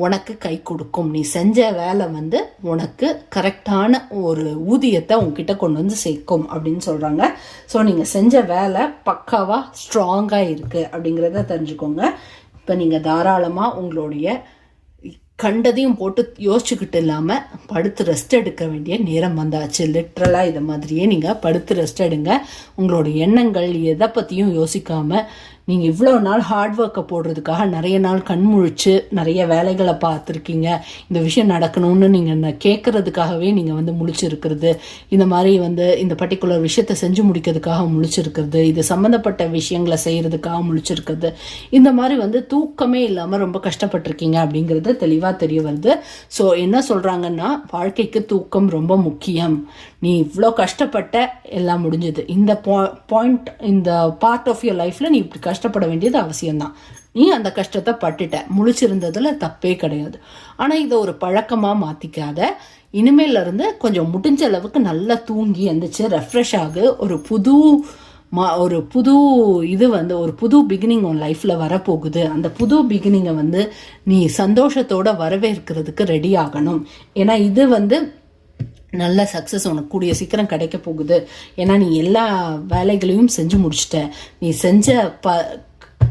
உனக்கு கை கொடுக்கும், நீ செஞ்ச வேலை வந்து உனக்கு கரெக்டான ஒரு ஊதியத்தை உங்ககிட்ட கொண்டு வந்து சேர்க்கும் அப்படின்னு சொல்கிறாங்க. ஸோ நீங்கள் செஞ்ச வேலை பக்காவாக ஸ்ட்ராங்காக இருக்குது அப்படிங்கிறத தெரிஞ்சுக்கோங்க. இப்போ நீங்கள் தாராளமாக உங்களுடைய கண்டதையும் போட்டு யோசிச்சுக்கிட்டு இல்லாமல் படுத்து ரெஸ்ட் எடுக்க வேண்டிய நேரம் வந்தாச்சு. லிட்ரலாக இதை மாதிரியே நீங்கள் படுத்து ரெஸ்ட் எடுங்க. உங்களோட எண்ணங்கள் எதை பற்றியும் யோசிக்காமல் நீங்கள் இவ்வளோ நாள் ஹார்ட் ஒர்க்கை போடுறதுக்காக நிறைய நாள் கண்முழிச்சு நிறைய வேலைகளை பார்த்துருக்கீங்க. இந்த விஷயம் நடக்கணும்னு நீங்கள் கேட்குறதுக்காகவே நீங்கள் வந்து முழிச்சிருக்கிறது, இந்த மாதிரி வந்து இந்த பர்டிகுலர் விஷயத்தை செஞ்சு முடிக்கிறதுக்காக முழிச்சிருக்கிறது, இது சம்மந்தப்பட்ட விஷயங்களை செய்கிறதுக்காக முழிச்சிருக்கிறது, இந்த மாதிரி வந்து தூக்கமே இல்லாமல் ரொம்ப கஷ்டப்பட்டிருக்கீங்க அப்படிங்கிறது தெளிவாக தெரிய வருது. ஸோ என்ன சொல்கிறாங்கன்னா, வாழ்க்கைக்கு தூக்கம் ரொம்ப முக்கியம். நீ இவ்வளோ கஷ்டப்பட்ட, எல்லாம் முடிஞ்சது. இந்த பாயிண்ட், இந்த பார்ட் ஆஃப் யுவர் லைஃப்பில் நீ இப்படி கஷ்டப்பட வேண்டியது அவசியம்தான். நீ அந்த கஷ்டத்தை பட்டுட்ட, முழிச்சிருந்ததுல தப்பே கிடையாது. ஆனால் இதை ஒரு பழக்கமாக மாற்றிக்காத. இனிமேல இருந்து கொஞ்சம் முடிஞ்ச அளவுக்கு நல்லா தூங்கி எந்திரிச்சு ரெஃப்ரெஷ் ஆகு. ஒரு புது இது வந்து ஒரு புது பிகினிங் உன் லைஃப்பில் வரப்போகுது. அந்த புது பிகினிங்கை வந்து நீ சந்தோஷத்தோட வரவேற்கிறதுக்கு ரெடி ஆகணும். ஏன்னா இது வந்து நல்ல சக்ஸஸ் உனக்கு கூடிய சீக்கிரம் கிடைக்க போகுது. ஏன்னா நீ எல்லா வேலைகளையும் செஞ்சு முடிச்சிட்ட. நீ செஞ்ச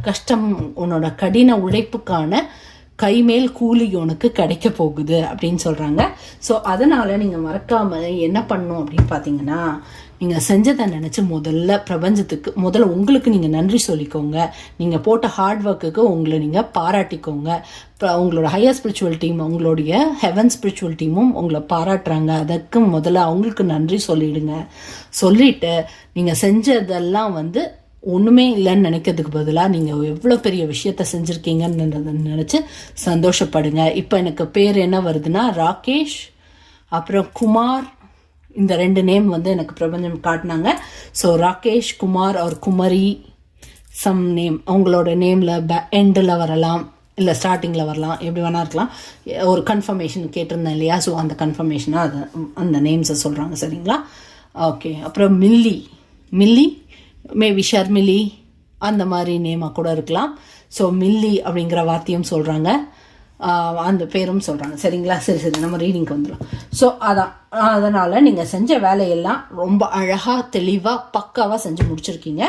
கஷ்டம், உன்னோட கடின உழைப்புக்கான கைமேல் கூலி உனக்கு கிடைக்க போகுது அப்படின்னு சொல்கிறாங்க. ஸோ அதனால் நீங்கள் மறக்காமல் என்ன பண்ணணும் அப்படின்னு பார்த்தீங்கன்னா, நீங்கள் செஞ்சதை நினச்சி முதல்ல உங்களுக்கு நீங்கள் நன்றி சொல்லிக்கோங்க. நீங்கள் போட்ட ஹார்ட் ஒர்க்குக்கு உங்களை நீங்கள் பாராட்டிக்கோங்க. உங்களோட ஹையர் ஸ்பிரிச்சுவல் டீம், உங்களுடைய ஹெவன் ஸ்பிரிச்சுவல் டீமும் உங்களை பாராட்டுறாங்க. அதற்கு முதல்ல அவங்களுக்கு நன்றி சொல்லிட்டு நீங்கள் செஞ்சதெல்லாம் வந்து ஒன்றுமே இல்லைன்னு நினைக்கிறதுக்கு பதிலாக நீங்கள் எவ்வளோ பெரிய விஷயத்த செஞ்சுருக்கீங்கன்னு நினச்சி சந்தோஷப்படுங்க. இப்போ எனக்கு பேர் என்ன வருதுன்னா, ராகேஷ் அப்புறம் குமார், இந்த 2 நேம் வந்து எனக்கு பிரபஞ்சம் காட்டினாங்க. ஸோ ராகேஷ், குமார் ஒரு குமரி, சம் நேம் அவங்களோட நேமில் எண்டில் வரலாம், இல்லை ஸ்டார்டிங்கில் வரலாம், எப்படி வேணா இருக்கலாம். ஒரு கன்ஃபர்மேஷன் கேட்டிருந்தேன் இல்லையா, ஸோ அந்த கன்ஃபர்மேஷனாக அது அந்த நேம்ஸை சொல்கிறாங்க. சரிங்களா? ஓகே. அப்புறம் மில்லி மேபி ஷர்மிலி அந்த மாதிரி நேமாக கூட இருக்கலாம். ஸோ மில்லி அப்படிங்கிற வார்த்தையும் சொல்கிறாங்க, அந்த பேரும் சொல்கிறாங்க. சரிங்களா? சரி நம்ம ரீடிங்க்கு வந்துடும். ஸோ அதனால் நீங்கள் செஞ்ச வேலையெல்லாம் ரொம்ப அழகாக தெளிவாக பக்காவாக செஞ்சு முடிச்சிருக்கீங்க.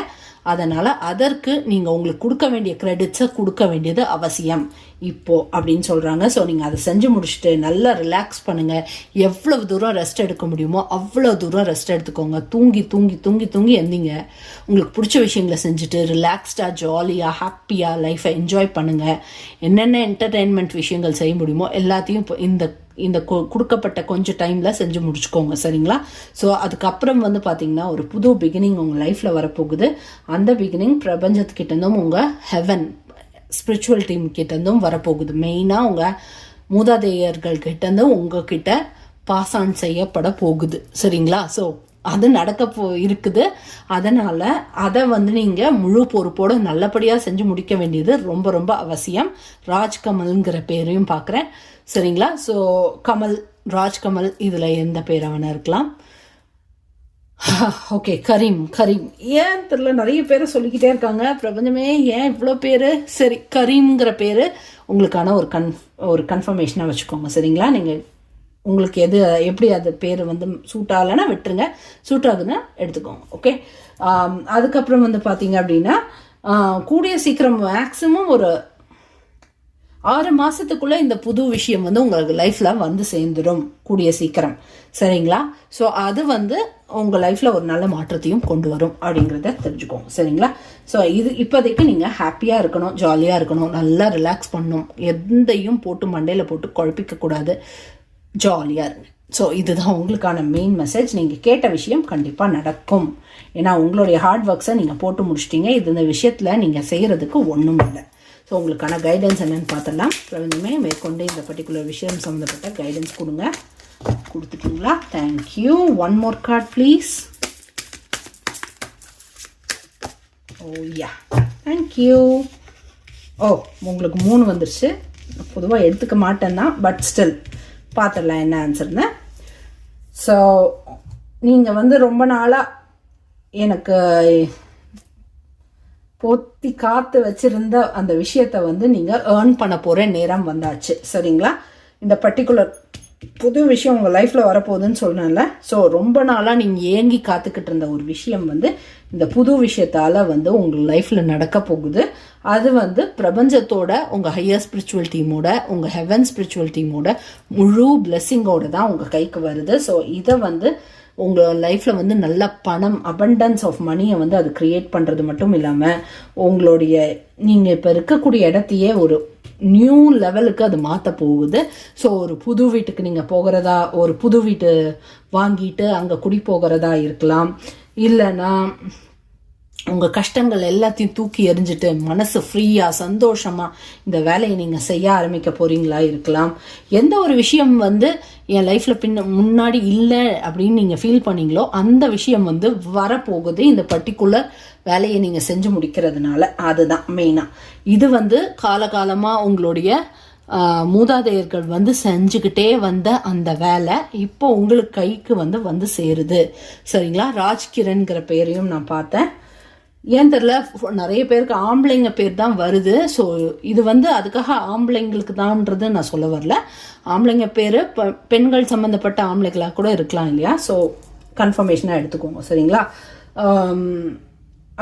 அதனால் அதற்கு நீங்கள் உங்களுக்கு கொடுக்க வேண்டிய கிரெடிட்ஸை கொடுக்க வேண்டியது அவசியம் இப்போ அப்படின்னு சொல்கிறாங்க. ஸோ நீங்கள் அதை செஞ்சு முடிச்சுட்டு நல்லா ரிலாக்ஸ் பண்ணுங்கள். எவ்வளவு தூரம் ரெஸ்ட் எடுக்க முடியுமோ அவ்வளோ தூரம் ரெஸ்ட் எடுத்துக்கோங்க. தூங்கி எந்திங்க. உங்களுக்கு பிடிச்ச விஷயங்களை செஞ்சுட்டு ரிலாக்ஸ்டாக ஜாலியாக ஹாப்பியாக லைஃப்பை என்ஜாய் பண்ணுங்கள். என்னென்ன என்டர்டெயின்மெண்ட் விஷயங்கள் செய்ய முடியுமோ எல்லாத்தையும் இப்போ இந்த கொடுக்கப்பட்ட கொஞ்சம் டைமில் செஞ்சு முடிச்சுக்கோங்க. சரிங்களா? ஸோ அதுக்கப்புறம் வந்து பார்த்தீங்கன்னா ஒரு புது பிகினிங் உங்கள் லைஃப்பில் வரப்போகுது. அந்த பிகினிங் பிரபஞ்சத்துக்கிட்டேருந்தும் உங்கள் ஹெவன் ஸ்பிரிச்சுவல் டீம் கிட்டேருந்தும் வரப்போகுது. மெயினாக உங்கள் மூதாதையர்கள் கிட்டேருந்து உங்ககிட்ட பாஸ் ஆன் செய்யப்பட போகுது. சரிங்களா? ஸோ அது இருக்குது. அதனால் அதை வந்து நீங்கள் முழு பொறுப்போடு நல்லபடியாக செஞ்சு முடிக்க வேண்டியது ரொம்ப ரொம்ப அவசியம். ராஜ்கமல்ங்கிற பேரையும் பார்க்குறேன். சரிங்களா? ஸோ ராஜ்கமல் இதில் எந்த பேரை வேணா இருக்கலாம். ஓகே, கரீம் ஏன் தெரியல, நிறைய பேரை சொல்லிக்கிட்டே இருக்காங்க. பிரபஞ்சமே ஏன் இவ்வளோ பேர்? சரி, கரீம்ங்கிற பேர் உங்களுக்கான ஒரு கன்ஃபர்மேஷனாக வச்சுக்கோங்க. சரிங்களா? நீங்கள் உங்களுக்கு எப்படி அது பேர் வந்து சூட் ஆகலைன்னா விட்டுருங்க, சூட் ஆகுதுன்னா எடுத்துக்கோங்க. ஓகே. அதுக்கப்புறம் வந்து பார்த்தீங்க அப்படின்னா கூடிய சீக்கிரம் மேக்ஸிமம் ஒரு 6 மாதத்துக்குள்ளே இந்த புது விஷயம் வந்து உங்களுக்கு லைஃப்பில் வந்து சேர்ந்துடும் கூடிய சீக்கிரம். சரிங்களா? ஸோ அது வந்து உங்கள் லைஃப்பில் ஒரு நல்ல மாற்றத்தையும் கொண்டு வரும் அப்படிங்கிறத தெரிஞ்சுக்கோங்க. சரிங்களா? ஸோ இது இப்போதைக்கு நீங்கள் ஹாப்பியாக இருக்கணும், ஜாலியாக இருக்கணும், நல்லா ரிலாக்ஸ் பண்ணணும், எந்தையும் போட்டு மண்டையில் போட்டு குழப்பிக்கக்கூடாது, ஜாலியாக இருங்க. ஸோ இதுதான் உங்களுக்கான மெயின் மெசேஜ். நீங்கள் கேட்ட விஷயம் கண்டிப்பாக நடக்கும். ஏன்னா உங்களுடைய ஹார்ட் ஒர்க்ஸை நீங்கள் போட்டு முடிச்சிட்டிங்க. இது இந்த விஷயத்தில் நீங்கள் செய்கிறதுக்கு ஒன்றும் இல்லை. ஸோ உங்களுக்கான கைடன்ஸ் என்னென்னு பார்த்துடலாம். பிரபஞ்சமே மேற்கொண்டு இந்த பர்டிகுலர் விஷயம் சம்மந்தப்பட்ட கைடன்ஸ் கொடுங்க. கொடுத்துட்டீங்களா? Thank you. One more card please. Oh yeah, thank you. Oh, உங்களுக்கு 3 வந்துருச்சு. பொதுவாக எடுத்துக்க மாட்டேன் தான், பட் ஸ்டில் பார்த்துடலாம் என்ன ஆன்சர்னு. ஸோ நீங்கள் வந்து ரொம்ப நாளாக எனக்கு பொத்தி காத்து வச்சிருந்த அந்த விஷயத்தை வந்து நீங்கள் ஏர்ன் பண்ண போகிற நேரம் வந்தாச்சு. சரிங்களா? இந்த பர்டிகுலர் புது விஷயம் உங்கள் லைஃப்பில் வரப்போகுதுன்னு சொன்னேன்ல. ஸோ ரொம்ப நாளாக நீங்கள் ஏங்கி காத்துக்கிட்டு இருந்த ஒரு விஷயம் வந்து இந்த புது விஷயத்தால் வந்து உங்கள் லைஃப்பில் நடக்க போகுது. அது வந்து பிரபஞ்சத்தோட, உங்கள் ஹையர் ஸ்பிரிச்சுவல் டீமோட, உங்கள் ஹெவன் ஸ்பிரிச்சுவல் டீமோட முழு பிளெஸ்ஸிங்கோடு தான் உங்கள் கைக்கு வருது. ஸோ இதை வந்து உங்கள் லைஃப்பில் வந்து நல்ல பணம், அபண்டன்ஸ் ஆஃப் மணியை வந்து அது க்ரியேட் பண்ணுறது மட்டும் இல்லாமல் உங்களுடைய நீங்கள் இப்போ இருக்கக்கூடிய இடத்தையே ஒரு நியூ லெவலுக்கு அது மாற்ற போகுது. ஸோ ஒரு புது வீட்டுக்கு நீங்கள் போகிறதா, ஒரு புது வீட்டு வாங்கிட்டு அங்கே குடி போகிறதா இருக்கலாம். இல்லைன்னா உங்கள் கஷ்டங்கள் எல்லாத்தையும் தூக்கி எறிஞ்சிட்டு மனசு ஃப்ரீயாக சந்தோஷமாக இந்த வேலையை நீங்கள் செய்ய ஆரம்பிக்க போகிறீங்களா இருக்கலாம். எந்த ஒரு விஷயம் வந்து என் லைஃப்பில் முன்னாடி இல்லை அப்படின்னு நீங்கள் ஃபீல் பண்ணீங்களோ அந்த விஷயம் வந்து வரப்போகுது இந்த பர்டிகுலர் வேலையை நீங்கள் செஞ்சு முடிக்கிறதுனால. அதுதான் மெயினாக. இது வந்து காலகாலமாக உங்களுடைய மூதாதையர்கள் வந்து செஞ்சுக்கிட்டே வந்த அந்த வேலை இப்போ உங்களுக்கு கைக்கு வந்து சேருது. சரிங்களா? ராஜ்கிரன்கிற பேரையும் நான் பார்த்தேன். ஏன் தெரில, நிறைய பேருக்கு ஆம்பளைங்க பேர் தான் வருது. ஸோ இது வந்து அதுக்காக ஆம்பளைங்களுக்கு தான்ன்றது நான் சொல்ல வரல. ஆம்பளைங்க பேர் பெண்கள் சம்மந்தப்பட்ட ஆம்பளைங்களாக கூட இருக்கலாம் இல்லையா? ஸோ கன்ஃபர்மேஷனாக எடுத்துக்கோங்க. சரிங்களா?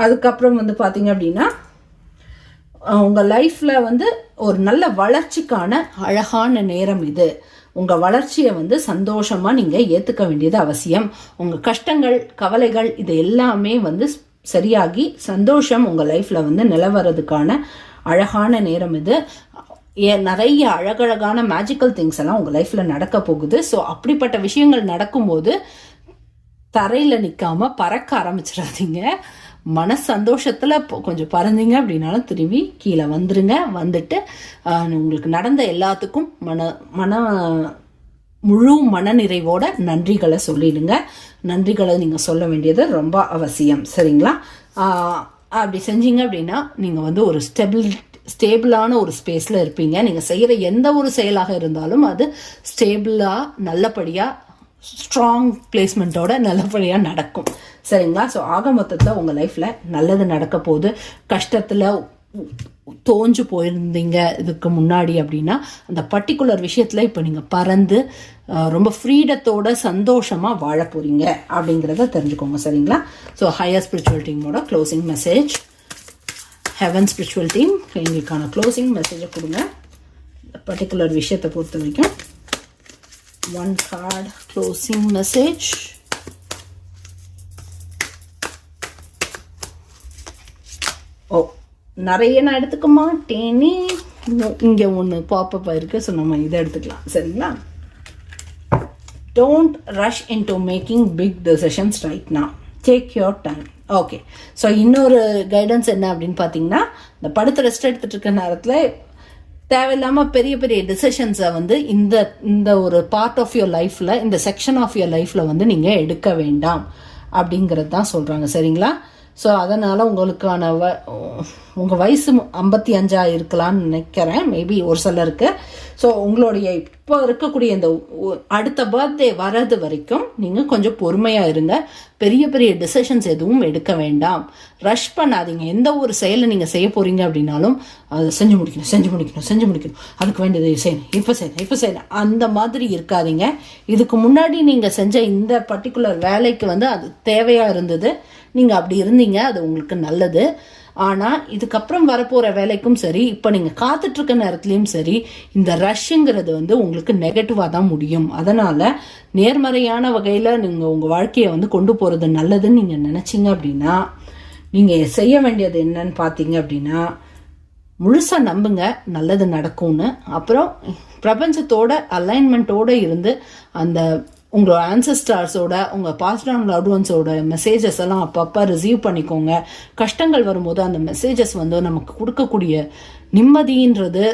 அதுக்கப்புறம் வந்து பார்த்தீங்க அப்படின்னா உங்கள் லைஃப்பில் வந்து ஒரு நல்ல வளர்ச்சிக்கான அழகான நேரம் இது. உங்கள் வளர்ச்சியை வந்து சந்தோஷமாக நீங்கள் ஏற்றுக்க வேண்டியது அவசியம். உங்கள் கஷ்டங்கள், கவலைகள் இது எல்லாமே வந்து சரியாகி சந்தோஷம் உங்கள் லைஃப்பில் வந்து நிலவரதுக்கான அழகான நேரம் இது. நிறைய அழகழகான மேஜிக்கல் திங்ஸ் எல்லாம் உங்கள் லைஃப்பில் நடக்க போகுது. ஸோ அப்படிப்பட்ட விஷயங்கள் நடக்கும்போது தரையில் நிற்காம பறக்க ஆரம்பிச்சிடாதீங்க. மன சந்தோஷத்தில் கொஞ்சம் பறந்தீங்க அப்படின்னாலும் திரும்பி கீழே வந்துருங்க. வந்துட்டு உங்களுக்கு நடந்த எல்லாத்துக்கும் முழு மனநிறைவோட நன்றிகளை சொல்லிடுங்க. நன்றிகளை நீங்கள் சொல்ல வேண்டியது ரொம்ப அவசியம். சரிங்களா? அப்படி செஞ்சீங்க அப்படின்னா நீங்கள் வந்து ஒரு ஸ்டேபிளான ஒரு ஸ்பேஸில் இருப்பீங்க. நீங்கள் செய்கிற எந்த ஒரு செயலாக இருந்தாலும் அது ஸ்டேபிளாக நல்லபடியாக ஸ்ட்ராங் பிளேஸ்மெண்ட்டோட நல்லபடியாக நடக்கும். சரிங்களா? ஸோ ஆக மொத்தத்தில் உங்கள் லைஃப்பில் நல்லது நடக்க போகுது. கஷ்டத்தில் தோஞ்சு போயிருந்தீங்க இதுக்கு முன்னாடி அப்படின்னா அந்த பர்டிகுலர் விஷயத்தில் இப்போ நீங்கள் பறந்து ரொம்ப ஃப்ரீடத்தோட சந்தோஷமாக வாழ போகிறீங்க அப்படிங்கிறத தெரிஞ்சுக்கோங்க. சரிங்களா? ஸோ ஹையர் ஸ்பிரிச்சுவல் டீமோட closing message, heaven spiritual team எங்களுக்கான க்ளோசிங் மெசேஜை கொடுங்க. இந்த பர்டிகுலர் விஷயத்தை பொறுத்த வரைக்கும் 1 card closing message. ஓ, நிறைய நான் எடுத்துக்க மாட்டேனே. இங்கே ஒன்று பாப்பப் ஆயிருக்கு. ஸோ நம்ம இதை எடுத்துக்கலாம். சரிங்களா? Don't rush into making big decisions right now. Take your time. Okay. So இன்னொரு கைடன்ஸ் என்ன அப்படின்னு பார்த்தீங்கன்னா, இந்த படுத்து ரெஸ்ட் எடுத்துட்டு இருக்க நேரத்தில் தேவையில்லாமல் பெரிய பெரிய டிசிஷன்ஸை வந்து இந்த ஒரு பார்ட் ஆஃப் யுவர் லைஃப்பில், இந்த செக்ஷன் ஆஃப் யுவர் லைஃப்பில் வந்து நீங்கள் எடுக்க வேண்டாம் அப்படிங்கிறது தான் சொல்கிறாங்க. சரிங்களா? ஸோ அதனால் உங்களுக்கான உங்கள் வயசு 55 இருக்கலான்னு நினைக்கிறேன், மேபி ஒரு சிலருக்கு. ஸோ உங்களுடைய இப்போ இருக்கக்கூடிய இந்த அடுத்த பர்த்டே வர்றது வரைக்கும் நீங்கள் கொஞ்சம் பொறுமையாக இருங்க. பெரிய பெரிய டிசிஷன்ஸ் எதுவும் எடுக்க வேண்டாம். ரஷ் பண்ணாதீங்க. எந்த ஒரு செயலை நீங்கள் செய்ய போகிறீங்க அப்படின்னாலும் அதை செஞ்சு முடிக்கணும். அதுக்கு வேண்டியது செய்யணும், இப்போ செய்யணும் அந்த மாதிரி இருக்காதீங்க. இதுக்கு முன்னாடி நீங்கள் செஞ்ச இந்த பர்டிகுலர் வேலைக்கு வந்து அது தேவையாக இருந்தது. நீங்கள் அப்படி இருந்தீங்க, அது உங்களுக்கு நல்லது. ஆனால் இதுக்கப்புறம் வரப்போகிற வேலைக்கும் சரி, இப்போ நீங்கள் காத்துட்ருக்க நேரத்துலையும் சரி, இந்த ரஷ்ங்கிறது வந்து உங்களுக்கு நெகட்டிவாக தான் முடியும். அதனால் நேர்மறையான வகையில் நீங்கள் உங்கள் வாழ்க்கையை வந்து கொண்டு போகிறது நல்லதுன்னு நீங்கள் நினச்சிங்க அப்படின்னா, நீங்கள் செய்ய வேண்டியது என்னன்னு பார்த்தீங்க அப்படின்னா, முழுசாக நம்புங்க நல்லது நடக்கும்னு. அப்புறம் பிரபஞ்சத்தோட அலைன்மெண்ட்டோடு இருந்து அந்த உங்களோட ஆன்சஸ்டார்ஸோட, உங்கள் பாஸ்ட் ஆன் லவ்ட் ஒன்ஸோட மெசேஜஸ் எல்லாம் அப்பப்போ ரிசீவ் பண்ணிக்கோங்க. கஷ்டங்கள் வரும்போது அந்த மெசேஜஸ் வந்து நமக்கு கொடுக்கக்கூடிய நிம்மதின்றது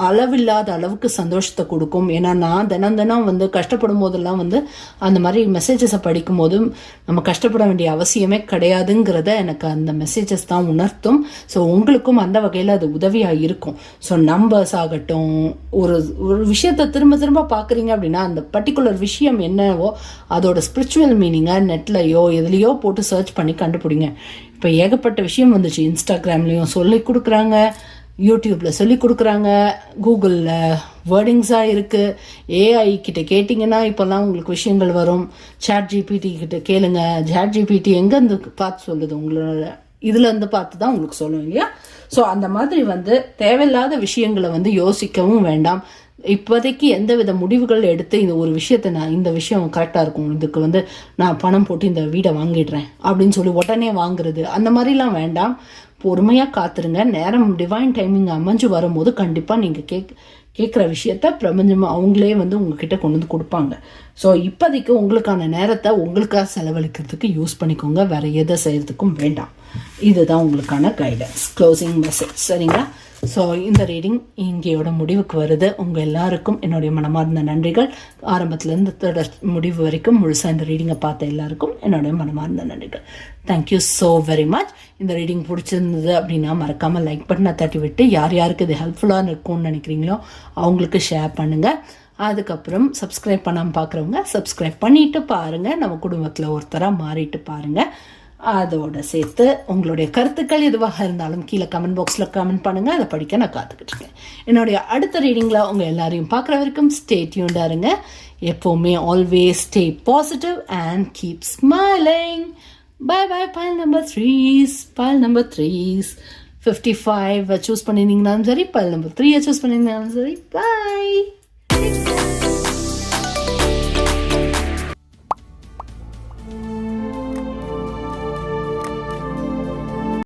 அளவில்லாத அளவுக்கு சந்தோஷத்தை கொடுக்கும். ஏன்னா நான் தினம் வந்து கஷ்டப்படும் போதெல்லாம் வந்து அந்த மாதிரி மெசேஜஸை படிக்கும் போதும் நம்ம கஷ்டப்பட வேண்டிய அவசியமே கிடையாதுங்கிறத எனக்கு அந்த மெசேஜஸ் தான் உணர்த்தும். ஸோ உங்களுக்கும் அந்த வகையில் அது உதவியாக இருக்கும். ஸோ நம்பர்ஸ் ஆகட்டும், ஒரு விஷயத்தை திரும்ப பார்க்குறீங்க அப்படின்னா அந்த பர்டிகுலர் விஷயம் என்னவோ அதோட ஸ்பிரிச்சுவல் மீனிங்கை நெட்லையோ எதுலேயோ போட்டு சர்ச் பண்ணி கண்டுபிடிங்க. இப்போ ஏகப்பட்ட விஷயம் வந்துச்சு. இன்ஸ்டாகிராம்லேயும் சொல்லி கொடுக்குறாங்க, யூடியூப்பில் சொல்லி கொடுக்குறாங்க, கூகுளில் வேர்டிங்ஸாக இருக்குது. ஏஐ கிட்ட கேட்டிங்கன்னா இப்போல்லாம் உங்களுக்கு விஷயங்கள் வரும். ChatGPT கிட்ட கேளுங்க. ChatGPT எங்கேருந்து பார்த்து சொல்லுது, உங்களோட இதுலேருந்து பார்த்து தான் உங்களுக்கு சொல்லும் இல்லையா? ஸோ அந்த மாதிரி வந்து தேவையில்லாத விஷயங்களை வந்து யோசிக்கவும் வேண்டாம். இப்போதைக்கு எந்த வித முடிவுகள் எடுத்து இந்த ஒரு விஷயத்தை இந்த விஷயம் கரெக்டாக இருக்கும், இதுக்கு வந்து நான் பணம் போட்டு இந்த வீடை வாங்கிடுறேன் அப்படின்னு சொல்லி உடனே வாங்குறது, அந்த மாதிரிலாம் வேண்டாம். பொறுமையாக காத்துருங்க. நேரம் டிவைன் டைமிங் அமைஞ்சு வரும்போது கண்டிப்பாக நீங்கள் கேட்குற விஷயத்த பிரபஞ்சம் அவங்களே வந்து உங்ககிட்ட கொண்டு வந்து கொடுப்பாங்க. ஸோ இப்போதைக்கு உங்களுக்கான நேரத்தை உங்களுக்காக செலவழிக்கிறதுக்கு யூஸ் பண்ணிக்கோங்க. வேறு எதை செய்கிறதுக்கும் வேண்டாம். இதுதான் உங்களுக்கான கைடன்ஸ், க்ளோசிங் மெசேஜ். சரிங்களா? ஸோ இந்த ரீடிங் இங்கேயோட முடிவுக்கு வருது. உங்கள் எல்லாருக்கும் என்னுடைய மனமார்ந்த நன்றிகள். ஆரம்பத்துலேருந்து தொடர் முடிவு வரைக்கும் முழுசாக இந்த ரீடிங்கை பார்த்த எல்லாருக்கும் என்னுடைய மனமார்ந்த நன்றிகள். Thank you so very much. இந்த ரீடிங் பிடிச்சிருந்தது அப்படின்னா மறக்காமல் லைக் பட்டனை தட்டி விட்டு யார் யாருக்கு இது ஹெல்ப்ஃபுல்லாக இருக்கும்னு நினைக்கிறீங்களோ அவங்களுக்கு ஷேர் பண்ணுங்கள். அதுக்கப்புறம் சப்ஸ்கிரைப் பண்ணாமல் பார்க்குறவங்க சப்ஸ்கிரைப் பண்ணிட்டு பாருங்கள். நம்ம குடும்பத்தில் ஒருத்தராக மாறிட்டு பாருங்கள். அதோட சேர்த்து உங்களுடைய கருத்துக்கள் எதுவாக இருந்தாலும் கீழே கமெண்ட் பாக்ஸில் கமெண்ட் பண்ணுங்கள். அதை படிக்க நான் காத்துக்கிட்டு இருக்கேன். என்னுடைய அடுத்த ரீடிங்கில் உங்கள் எல்லாரையும் பார்க்குற வரைக்கும் ஸ்டே டியூன்டாக இருங்க. எப்போவுமே always stay positive and keep smiling. Bye bye, pile number 3s. Pile number 3s. 55 choose பண்ணியிருந்தீங்கனாலும் சரி, pile number 3 சூஸ் பண்ணியிருந்தாலும் சரி. Bye.